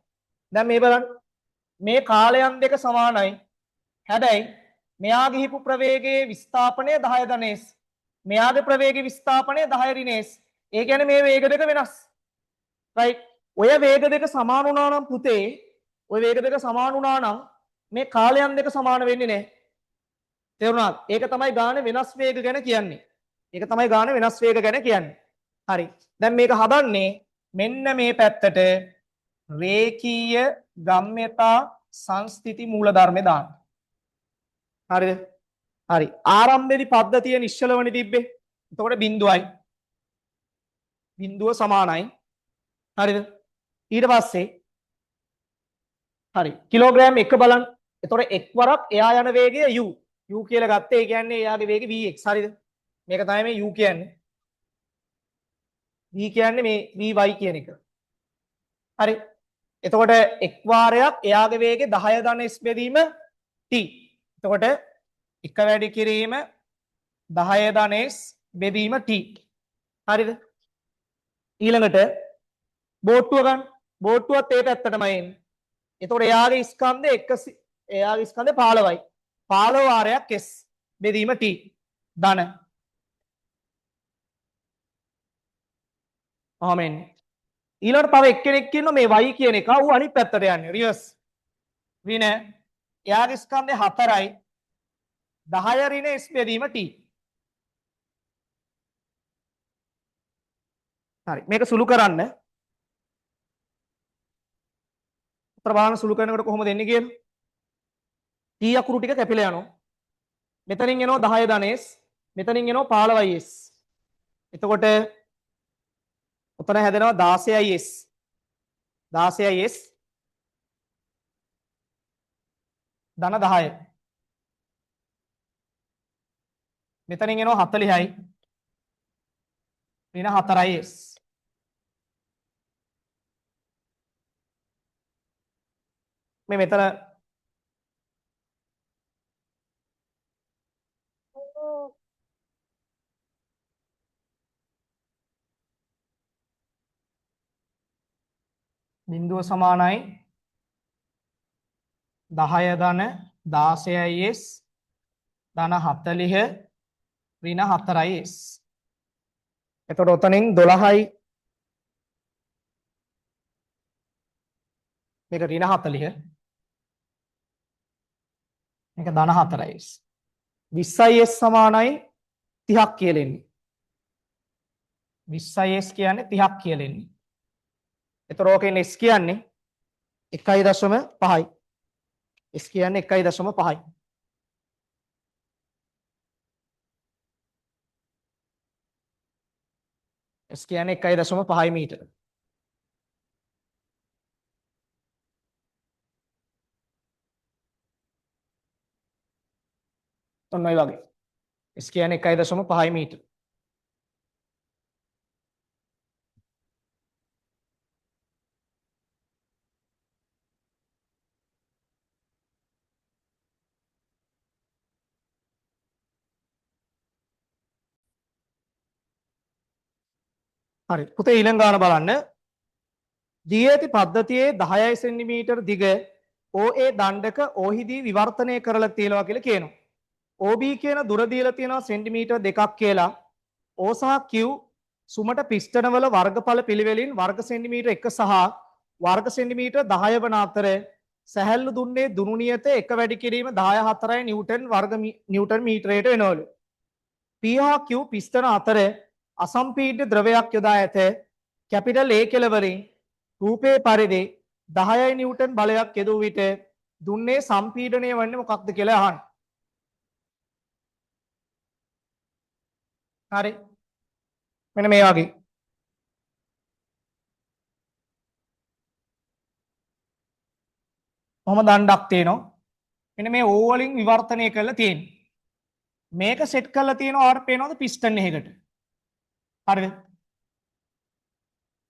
දැන් මේ බලන්න. මේ කාලයන් දෙක සමානයි. හැබැයි මෙයා ගිහිපු ප්‍රවේගයේ විස්ථාපනය 10 ධන s. මෙයාගේ ප්‍රවේගයේ විස්ථාපනය 10 ඍණ s. ඒ කියන්නේ මේ වේග දෙක වෙනස්. රයිට්. ඔය වේග දෙක සමාන වුණා නම් පුතේ ඔය වේග දෙක සමාන වුණා නම් මේ කාලයන් දෙක සමාන වෙන්නේ නැහැ. තේරුණාද? ඒක තමයි ගානේ වෙනස් වේග ගැන කියන්නේ. ඒක තමයි ගානේ වෙනස් වේග ගැන කියන්නේ. හරි. දැන් මේක හදන්නේ මෙන්න මේ පැත්තට රේඛීය ගම්‍යතා සංස්ථಿತಿ මූලධර්මේ දාන්න. හරිද? හරි. ආරම්භයේදී පද්ධතිය නිශ්චලවනේ තිබ්බේ. එතකොට බිඳුවයි. බිඳුව සමානයි. හරිද? ඊට පස්සේ හරි කිලෝග්‍රෑම් 1 බලන්න. එතකොට එක් වරක් එයා යන වේගය u. u කියලා ගත්තේ ඒ කියන්නේ එයාගේ වේගය vx. හරිද? මේක තමයි මේ u කියන්නේ. v කියන්නේ මේ vy කියන එක. හරි. එතකොට එක් වාරයක් එයාගේ වේගය 10 ධන s බෙදීම t. එතකොට එක වැඩි කිරීම 10 ධන s බෙදීම t. හරිද? ඊළඟට බෝට්ටුව ගන්න. බෝට්ටුවත් ඒ පැත්තටමයි එන්නේ. එතකොට එයාගේ ස්කන්ධය 15යි. 15 වාරයක් s බෙදීම t ධන. ආමෙන්. ඊළඟට තව එක්කෙනෙක් ඉන්නවා මේ y කියන එක. ඌ අනිත් පැත්තට යන්නේ රිවර්ස්. ඍණ එයාගේ ස්කන්ධය 4යි. 10 ඍණ s බෙදීම t. හරි. මේක සුළු කරන්න. ප්‍රබාන සුළු කරනකොට කොහොමද එන්නේ කියලා? t අකුරු ටික කැපිලා යනවා. මෙතනින් එනවා 10 ධන s. මෙතනින් එනවා 15යි s. එතකොට උතන හැදෙනවා 16යි s. 16යි s ධන 10. මෙතනින් එනවා 40යි. ඍණ 4යි s. මේ මෙතන බිඳුව සමානයි 10 ධන 16යි s ධන 40 ඍණ 4යි s. එතකොට උතනින් 12යි මේක ඍණ 40 මේක ධන 4යි s. 20s සමානයි 30ක් කියලා එන්නේ. 20s කියන්නේ 30ක් කියලා එන්නේ. ඒතර ඕකෙන් s කියන්නේ 1.5යි. s කියන්නේ 1.5යි. s කියන්නේ 1.5 මීටර. ඔන්න ඔය වගේ. s කියන්නේ 1.5 මීටර. හරි. පුතේ ඊළඟ ගාන බලන්න. දී ඇති පද්ධතියේ 10 සෙන්ටිමීටර දිග OA දණ්ඩක Oහිදී විවර්තනය කරලා තියෙනවා කියලා කියනවා. OB කියන දුර දීලා තියෙනවා සෙන්ටිමීටර් 2ක් කියලා. O සහ Q සුමට පිස්ටනවල වර්ගඵල පිළිවෙලින් වර්ග සෙන්ටිමීටර් 1 සහ වර්ග සෙන්ටිමීටර් 10 වන අතර සැහැල්ලු දුන්නේ දුනු නියත 1 වැඩි කිරීම 10/4 නිව්ටන් වර්ග නිව්ටන් මීටරයට වෙනවලු. P හා Q පිස්ටන අතර අසම්පීඩ්‍ය ද්‍රවයක් යොදා ඇත. කැපිටල් A කෙළවරින් රූපයේ පරිදි 10 නිව්ටන් බලයක් යෙදූ විට දුන්නේ සම්පීඩනය වන්නේ මොකක්ද කියලා අහන්න. හරි. මෙන්න මේ වගේ. කොහොම දණ්ඩක් තියෙනවා. මෙන්න මේ O වලින් විවර්තනය කරලා තියෙන්නේ. මේක සෙට් කරලා තියෙනවා ආර පේනවද පිස්ටන් එකකට. හරිද?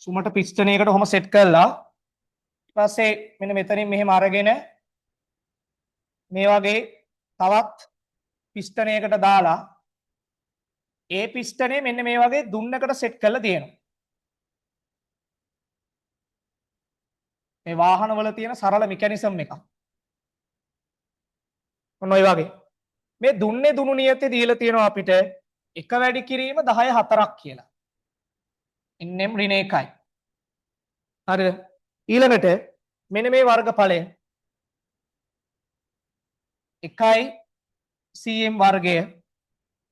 සුමට පිස්ටන් එකකට කොහොම සෙට් කරලා ඊට පස්සේ මෙන්න මෙතනින් මෙහෙම අරගෙන මේ වගේ තවත් පිස්ටන් එකකට දාලා ඒ පිස්ටනේ මෙන්න මේ වගේ දුන්නකට සෙට් කරලා තියෙනවා. මේ වාහනවල තියෙන සරල මෙකැනිසම් එකක්. ඔන්න ඔය වගේ. මේ දුන්නේ දුනු නියතේ දීලා තියෙනවා අපිට 1 වැඩි කිරීම 10/4ක් කියලා. NM ඍණ 1යි. හරිද? ඊළඟට මෙන්න මේ වර්ගඵලය 1යි cm වර්ගය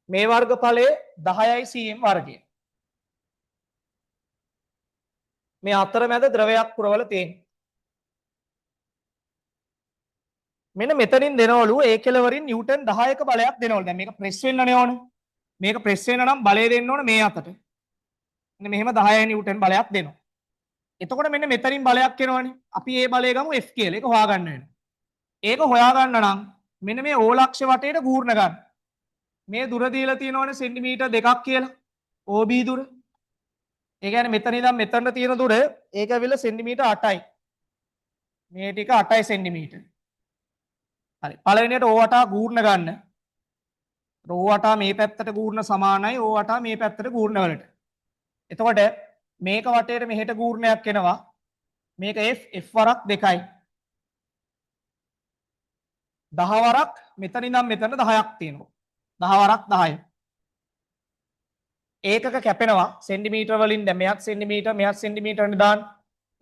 මේ වර්ගඵලය 10යි cm වර්ගය. මේ අතරමැද ද්‍රවයක් පුරවල තියෙනවා. මෙන්න මෙතනින් දෙනවලු ඒ කෙළවරින් නිව්ටන් 10ක බලයක් දෙනවලු. දැන් මේක ප්‍රෙස් වෙන්නනේ ඕන. මේක ප්‍රෙස් වෙන්න නම් බලය දෙන්න ඕන මේ අතට. මෙන්න මෙහෙම 10 නිව්ටන් බලයක් දෙනවා. එතකොට මෙන්න මෙතනින් බලයක් එනවනේ. අපි ඒ බලය ගමු F කියලා. ඒක හොයාගන්න වෙනවා. ඒක හොයාගන්න නම් මෙන්න මේ O ලක්ෂ වටේට ගූර්ණ ගන්න. මේ දුර දීලා තියෙනවනේ සෙන්ටිමීටර් 2ක් කියලා. OB දුර. ඒ කියන්නේ මෙතන ඉඳන් මෙතනට තියෙන දුර ඒක ඇවිල්ලා සෙන්ටිමීටර් 8යි. මේ ටික 8යි සෙන්ටිමීටර්. හරි. පළවෙනියට O වටා ගූර්ණ ගන්න. O වටා මේ පැත්තට ගූර්ණ සමානයි O වටා මේ පැත්තට ගූර්ණ වලට. එතකොට මේක වටේට මෙහෙට ගූර්ණයක් එනවා. මේක F වරක් 2යි. 10 වරක් මෙතන ඉඳන් මෙතන 10ක් තියෙනවා. 10 වරක් 10යි. ඒකක කැපෙනවා සෙන්ටිමීටර වලින්. දැන් මෙයක් සෙන්ටිමීටර මෙයක් සෙන්ටිමීටර නේ දාන්න.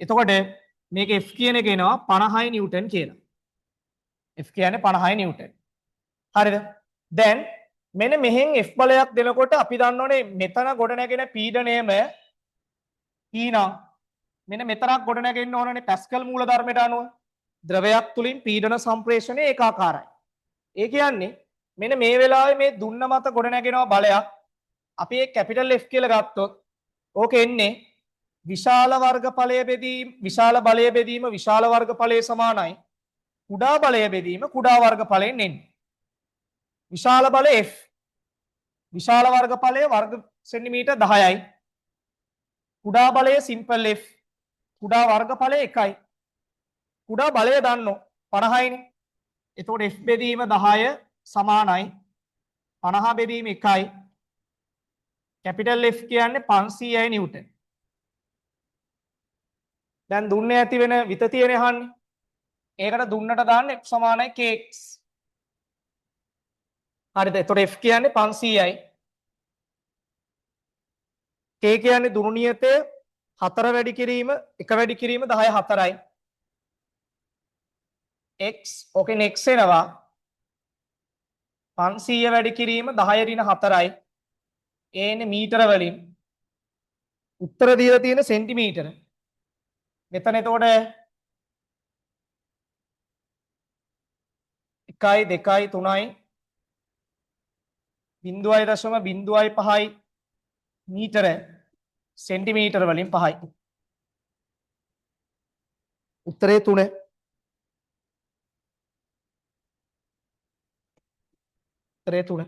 එතකොට මේක F කියන එක එනවා 50 නිව්ටන් කියලා. F කියන්නේ 50 නිව්ටන්. හරිද? දැන් මෙන්න මෙහෙන් F බලයක් දෙනකොට අපි දන්නෝනේ මෙතන ගොඩ නැගෙන පීඩනයම P නම් මෙන්න මෙතරක් ගොඩ නැගෙන්න ඕනනේ පැස්කල් මූලධර්මයට අනුව. ද්‍රවයක් තුලින් පීඩන සම්ප්‍රේෂණය ඒකාකාරයි. ඒ කියන්නේ මෙන්න මේ වෙලාවේ මේ දුන්න මත ගොඩ නැගෙනවා බලයක්. අපි ඒ කැපිටල් F කියලා ගත්තොත් ඕක එන්නේ විශාල වර්ගඵලය බෙදීම විශාල බලය බෙදීම විශාල වර්ගඵලයේ සමානයි කුඩා බලය බෙදීම කුඩා වර්ගඵලයෙන් එන්නේ. විශාල බලය F විශාල වර්ගඵලය වර්ග සෙන්ටිමීටර් 10යි. කුඩා බලය සිම්පල් F කුඩා වර්ගඵලය 1යි. කුඩා බලය දන්නෝ 50යිනේ. එතකොට F බෙදීම 10 සමානයි 50 බෙදීම 1යි. කැපිටල් F කියන්නේ 500යි නිව්ටන්. දැන් දුන්නේ ඇති වෙන විතතියනේ අහන්නේ. ඒකට දුන්නට දාන්න F සමානයි kx. හරිද? එතකොට F කියන්නේ 500යි. k කියන්නේ දුනු නියතය 4 වැඩි කිරීම 1 වැඩි කිරීම 10/4යි. x ඕකෙන් x එනවා 500 වැඩි කිරීම 10 ඍණ 4යි. ඒ එන්නේ මීටර වලින්. උත්තර දීලා තියෙන සෙන්ටිමීටර. මෙතන එතකොට 1යි 2යි 3යි 0.05යි මීටර සෙන්ටිමීටර වලින් 5යි. උත්තරේ 3. උත්තරේ 3.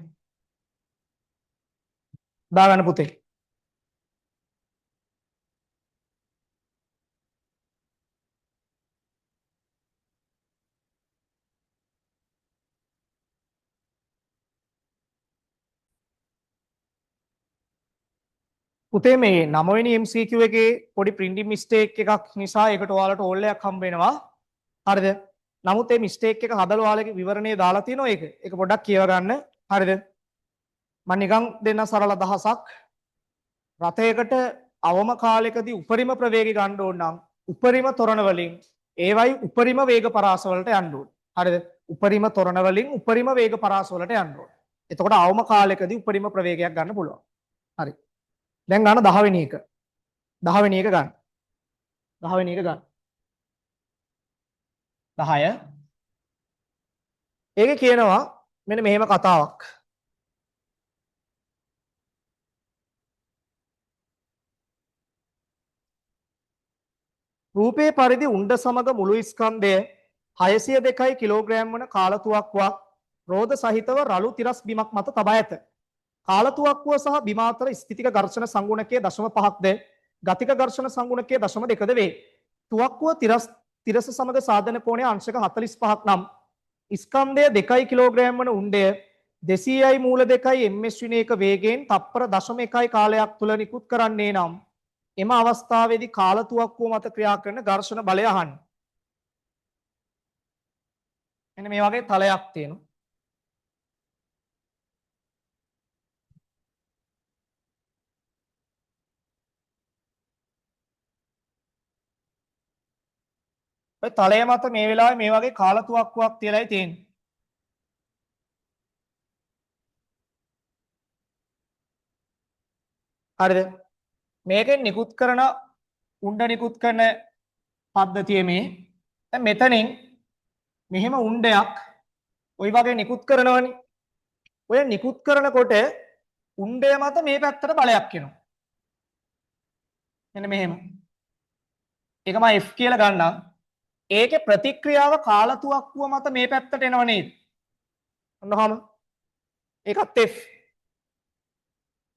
දාගන්න පුතේ. පුතේ මේ 9 වෙනි MCQ එකේ පොඩි printing mistake එකක් නිසා ඒකට ඔයාලට ඕල් එකක් හම්බ වෙනවා. හරිද? නමුත් මේ mistake එක හදලා ඔයාලගේ විවරණේ දාලා තියෙනවා ඒක. ඒක පොඩ්ඩක් කියව ගන්න. හරිද? මම නිකන් දෙන්න සරල අදහසක්. රථයකට අවම කාලයකදී උපරිම ප්‍රවේගය ගන්න ඕන නම් උපරිම තොරණ වලින් ඒවයි උපරිම වේග පරාස වලට යන්න ඕන. හරිද? උපරිම තොරණ වලින් උපරිම වේග පරාස වලට යන්න ඕන. එතකොට අවම කාලයකදී උපරිම ප්‍රවේගයක් ගන්න පුළුවන්. හරි. දැන් ගන්න 10 වෙනි එක. 10 වෙනි එක ගන්න. 10 වෙනි එක ගන්න. 10. ඒකේ කියනවා මෙන්න මෙහෙම කතාවක්. රූපයේ පරිදි උණ්ඩ සමග මුළු ස්කන්ධය 602 කිලෝග්‍රෑම් වන කාලතුවක්කුවක් රෝධ සහිතව රළු තිරස් බිමක් මත තබා ඇත. කාලතුවක්කුව සහ බිම අතර ස්ථිතික ඝර්ෂණ සංගුණකය 0.5ක්ද ගතික ඝර්ෂණ සංගුණකය 0.2ද වේ. තුවක්කුව තිරස සමග සාධන කෝණය අංශක 45ක් නම් ස්කන්ධය 2 කිලෝග්‍රෑම් වන උණ්ඩය 200යි මූල 2යි ms විනයක වේගයෙන් තප්පර 0.1 කාලයක් තුල නිකුත් කරන්නේ නම් එම අවස්ථාවේදී කාලතුවක්කුව මත ක්‍රියා කරන ඝර්ෂණ බලය අහන්න. එන්න මේ වගේ තලයක් තියෙනවා. ඔය තලය මත මේ වෙලාවේ මේ වගේ කාලතුවක්කුවක් තියලායි තියෙන්නේ. හරිද? මේකෙන් නිකුත් කරන උණ්ඩ නිකුත් කරන පද්ධතිය මේ. දැන් මෙතනින් මෙහෙම උණ්ඩයක් ওই වගේ නිකුත් කරනවනේ. ඔය නිකුත් කරනකොට උණ්ඩය මත මේ පැත්තට බලයක් එනවා. මෙන්න මෙහෙම. ඒක මම F කියලා ගන්නම්. ඒකේ ප්‍රතික්‍රියාව කාලතුවක්කුව මත මේ පැත්තට එනව නේද? ඔන්නවම. ඒකත් F.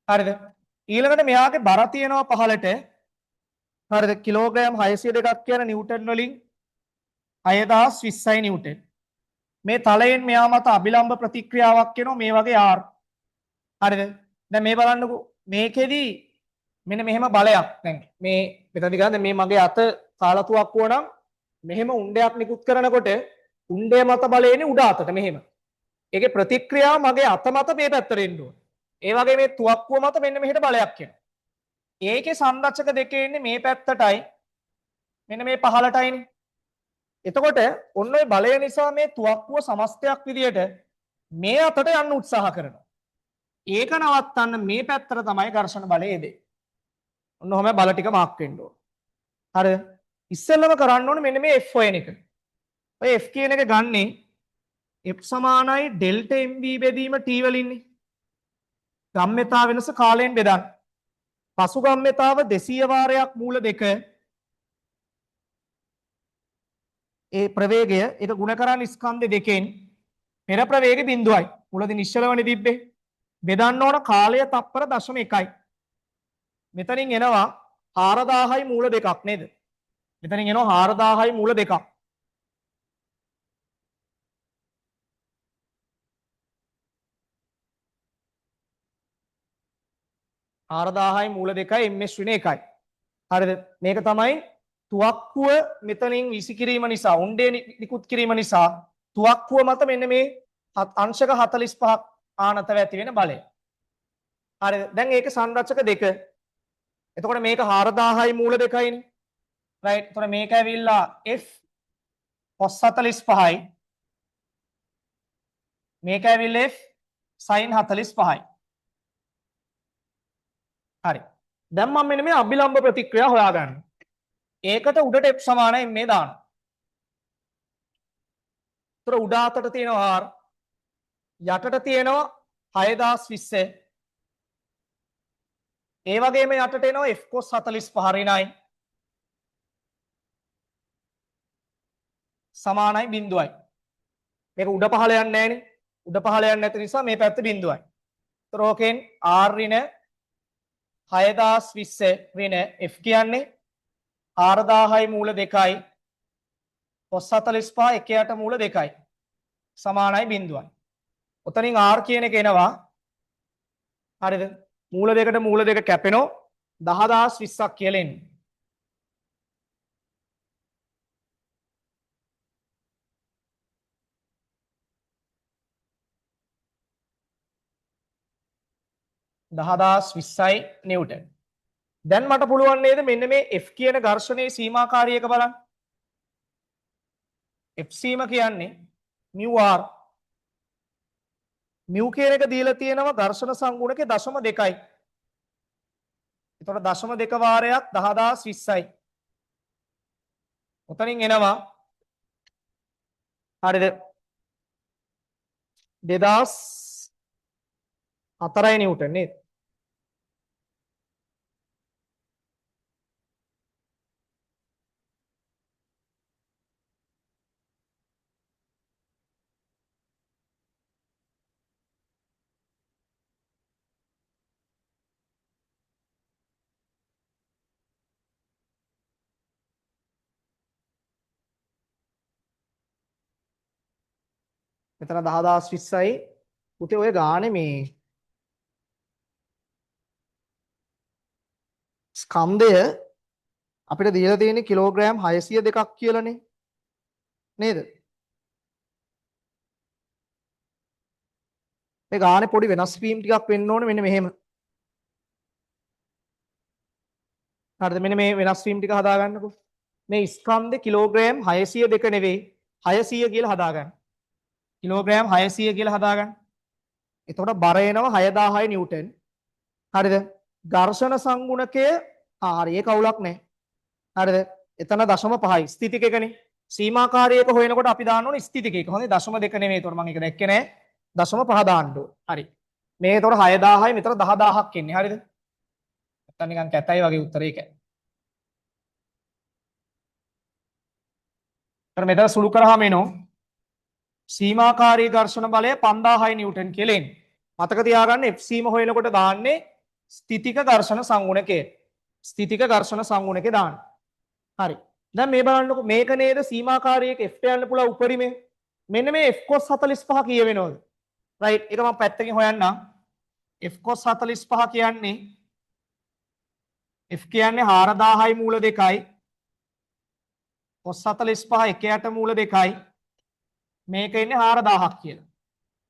හරිද? ඊළඟට මෙයාගේ බර තියෙනවා පහලට. හරිද? කිලෝග්‍රෑම් 602ක් කියන නිව්ටන් වලින් 6020යි නිව්ටන්. මේ තලයෙන් මෙයා මත අභිලම්බ ප්‍රතික්‍රියාවක් එනවා මේ වගේ R. හරිද? දැන් මේ බලන්නකෝ. මේකෙදි මෙන්න මෙහෙම බලයක්. දැන් මේ මෙතනදි ගන්න මේ මගේ අත කාලතුවක්කුව නම් මෙහෙම උණ්ඩයක් නිකුත් කරනකොට උණ්ඩය මත බලය එන්නේ උඩ අතට මෙහෙම. ඒකේ ප්‍රතික්‍රියාව මගේ අත මත මේ පැත්තට එන්න ඕන. ඒ වගේ මේ තුවක්කුව මත මෙන්න මෙහෙට බලයක් එනවා. ඒකේ සංරචක දෙකේ ඉන්නේ මේ පැත්තටයි මෙන්න මේ පහළටයිනේ. එතකොට ඔන්න ඔය බලය නිසා මේ තුවක්කුව සමස්තයක් විදියට මේ අතට යන්න උත්සාහ කරනවා. ඒක නවත්තන්න මේ පැත්තට තමයි ඝර්ෂණ බලය එදේ. ඔන්න ඔහම බල ටික මාක් වෙන්න ඕන. හරිද? ඉස්සෙල්ලම කරන්න ඕනේ මෙන්න මේ F හොයන එක. ඔය F කියන එක ගන්නේ F සමානයි ඩෙල්ටා MV බෙදීම T වලින්නේ. ගම්ම්‍යතා වෙනස කාලයෙන් බෙදන්න. පසු ගම්ම්‍යතාව 200 වාරයක් මූල 2 ඒ ප්‍රවේගය ඒක ගුණ කරන්නේ ස්කන්ධ දෙකෙන් පෙර ප්‍රවේගය බිඳුවයි. මුලදී නිශ්චලවනේ තිබ්බේ. බෙදන්න ඕන කාලය තප්පර 0.1යි. මෙතනින් එනවා 4000යි මූල 2ක් නේද? මෙතනින් එනවා 4000යි මූල 2ක්. ආරදාහයි මූල 2යි ms ඍණ 1යි. හරිද? මේක තමයි තුවක්කුව මෙතනින් විසි කිරීම නිසා උණ්ඩේ නිකුත් කිරීම නිසා තුවක්කුව මත මෙන්න මේ අංශක 45ක් ආනතව ඇති වෙන බලය. හරිද? දැන් ඒක සංරචක දෙක. එතකොට මේක 4000යි මූල 2යිනේ. රයිට්. එතකොට මේක ඇවිල්ලා F cos 45යි. මේක ඇවිල්ලා F sin 45යි. හරි. දැන් මම මෙන්න මේ අභිලම්බ ප්‍රතික්‍රියා හොයාගන්න. ඒකට උඩට f සමානයි මේ දාන්න. ඒතර උඩ අතට තියෙනවා r යටට තියෙනවා 6020. ඒ වගේම යටට එනවා f cos 45 ඍණයි සමානයි බිඳුවයි. මේක උඩ පහළ යන්නේ නැහනේ. උඩ පහළ යන්නේ නැති නිසා මේ පැත්ත බිඳුවයි. ඒතර ඕකෙන් r ඍණ 6020 ඍණ f කියන්නේ 4000යි මූල 2යි cos 45 1යට මූල 2යි සමානයි බිඳුවයි. ඔතනින් r කියන එක එනවා හරිද? මූල දෙකට මූල දෙක කැපෙනෝ 10020ක් කියලා එන්නේ. දහදාස් 20යි නිව්ටන්. දැන් මට පුළුවන් නේද මෙන්න මේ F කියන ඝර්ෂණයේ සීමාකාරීයක බලන්න. F සීම කියන්නේ μ r. μ කියන එක දීලා තියෙනවා ඝර්ෂණ සංගුණකේ 0.2යි. එතකොට 0.2 වාරයක් 10020යි. උතනින් එනවා හරිද 2004යි නිව්ටන් නේද? මෙතන 10020යි පුතේ ඔය ගානේ මේ ස්කන්ධය අපිට දීලා තියෙන්නේ කිලෝග්‍රෑම් 602ක් කියලානේ නේද? මේ ගානේ පොඩි වෙනස් වීම් ටිකක් වෙන්න ඕනේ මෙන්න මෙහෙම. හරිද? මෙන්න මේ වෙනස් වීම් ටික හදාගන්නකො. මේ ස්කන්ධේ කිලෝග්‍රෑම් 602 නෙවෙයි 600 කියලා හදාගන්න. කිලෝග්‍රෑම් 600 කියලා හදාගන්න. එතකොට බර එනවා 6000යි නිව්ටන්. හරිද? ඝර්ෂණ සංගුණකය හරි ඒක අවුලක් නැහැ. හරිද? එතන 0.5යි ස්ථිතික එකනේ. සීමාකාරීයක හොයනකොට අපි දාන්න ඕනේ ස්ථිතික එක. හොඳයි 0.2 නෙමෙයි. ඒතකොට මම ඒක දැක්කේ නැහැ. 0.5 දාන්න ඕනේ. හරි. මේ ඒතකොට 6000යි මෙතන 10000ක් එන්නේ. හරිද? නැත්තම් නිකන් කැතයි වගේ උත්තරේ ඒකයි. ඊට මෙතන සුළු කරාම එනවා සීමාකාරී ඝර්ෂණ බලය 5000යි නිව්ටන් කියලා එන්නේ. මතක තියාගන්න F සීම හොයනකොට දාන්නේ ස්ථිතික ඝර්ෂණ සංගුණකයේ. ස්ථිතික ඝර්ෂණ සංගුණකේ දාන්න. හරි. දැන් මේ බලන්නකො මේක නේද සීමාකාරීයක F යන්න පුළුවන් උපරිමය. මෙන්න මේ F cos 45 කිය වෙනවද? රයිට්. ඒක මම පැත්තකින් හොයන්නම්. F cos 45 කියන්නේ F කියන්නේ 4000යි මූල 2යි cos 45 1යට මූල 2යි මේක ඉන්නේ 4000ක් කියලා.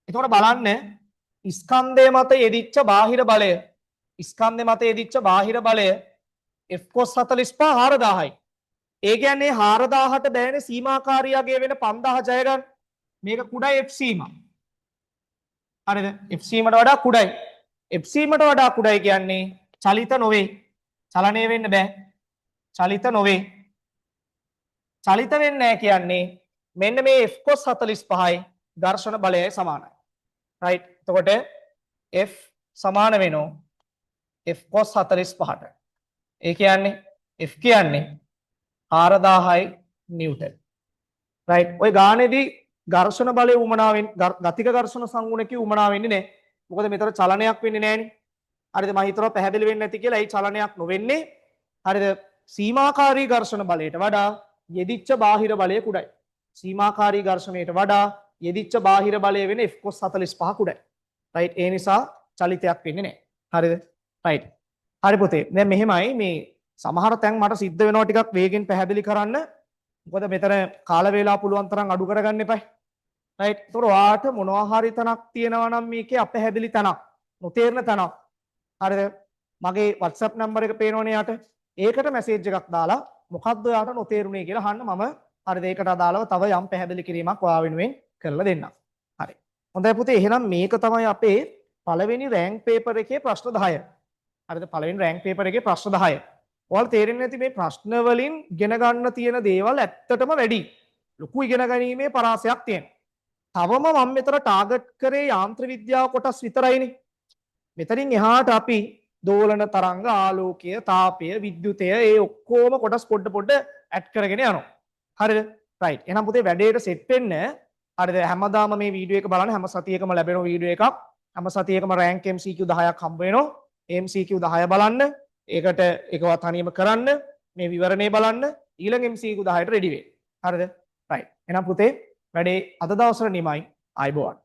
එතකොට බලන්න ස්කන්ධය මත යෙදිච්ච බාහිර බලය ස්කන්ධය මත යෙදිච්ච බාහිර බලය F cos 45 4000යි. ඒ කියන්නේ 4000ට දැනෙන සීමාකාරීයගේ වෙන 5000 ජය ගන්න. මේක කුඩයි F සීමා. හරිද? F සීමට වඩා කුඩයි. F සීමට වඩා කුඩයි කියන්නේ චලිත නොවේ. චලනය වෙන්න බෑ. චලිත නොවේ. චලිත වෙන්නේ නැහැ කියන්නේ මෙන්න මේ F cos 45යි ඝර්ෂණ බලයයි සමානයි. රයිට්. එතකොට F සමාන වෙනවා F cos 45ට. ඒ කියන්නේ F කියන්නේ 4000යි නිව්ටන්. රයිට්. ওই ගානේදී ඝර්ෂණ බලය උමනාවෙන් ගතික ඝර්ෂණ සංගුණකේ උමනා වෙන්නේ නැහැ. මොකද මෙතන චලනයක් වෙන්නේ නැහැනේ. හරිද? මම හිතනවා පැහැදිලි වෙන්නේ නැති කියලා. ඒ චලනයක් නොවෙන්නේ. හරිද? සීමාකාරී ඝර්ෂණ බලයට වඩා යෙදිච්ච බාහිර බලය කුඩයි. සීමාකාරී ඝර්ෂණයට වඩා යෙදිච්ච බාහිර බලය වෙන F cos 45 කුඩයි. රයිට්. ඒ නිසා චලිතයක් වෙන්නේ නැහැ. හරිද? රයිට්. හරි පුතේ. දැන් මෙහෙමයි මේ සමහර තැන් මට සිද්ධ වෙනවා ටිකක් වේගෙන් පැහැදිලි කරන්න. මොකද මෙතන කාල වේලා පුළුවන් තරම් අඩු කරගන්න එපා. රයිට්. ඒතකොට ඔයාට මොනවා හරි තැනක් තියෙනවා නම් මේකේ අපැහැදිලි තැනක්, නොතේරෙන තැනක්. හරිද? මගේ WhatsApp නම්බර එක පේනවනේ යට. ඒකට මැසේජ් එකක් දාලා මොකක්ද ඔයාට නොතේරුනේ කියලා අහන්න. මම හරිද ඒකට අදාළව තව යම් පැහැදිලි කිරීමක් ඔයා වෙනුවෙන් කරලා දෙන්නම්. හරි. හොඳයි පුතේ එහෙනම් මේක තමයි අපේ පළවෙනි රෑන්ක් පේපර් එකේ ප්‍රශ්න 10. හරිද? පළවෙනි රෑන්ක් පේපර් එකේ ප්‍රශ්න 10. ඔයාලට තේරෙන්නේ නැති මේ ප්‍රශ්න වලින් ඉගෙන ගන්න තියෙන දේවල් ඇත්තටම වැඩි. ලොකු ඉගෙන ගැනීමේ පරාසයක් තියෙනවා. තවම මම මෙතන ටාගට් කරේ යාන්ත්‍ර විද්‍යාව කොටස් විතරයිනේ. මෙතනින් එහාට අපි දෝලන තරංග, ආලෝකය, තාපය, විද්‍යුතය ඒ ඔක්කොම කොටස් පොඩ ඇඩ් කරගෙන යනවා. හරිද? රයිට්. එහෙනම් පුතේ වැඩේට සෙට් වෙන්න හරිද? හැමදාම මේ වීඩියෝ එක බලන්න හැම සතියකම ලැබෙන වීඩියෝ එකක්. හැම සතියකම රෑන්ක් MCQ 10ක් හම්බ වෙනවා. MCQ 10 බලන්න. ඒකට එකවත් තනියම කරන්න. මේ විවරණේ බලන්න. ඊළඟ MCQ 10ට රෙඩි වෙන්න. හරිද? රයිට්. එහෙනම් පුතේ වැඩේ අද දවසට නිමයි. ආයුබෝවන්.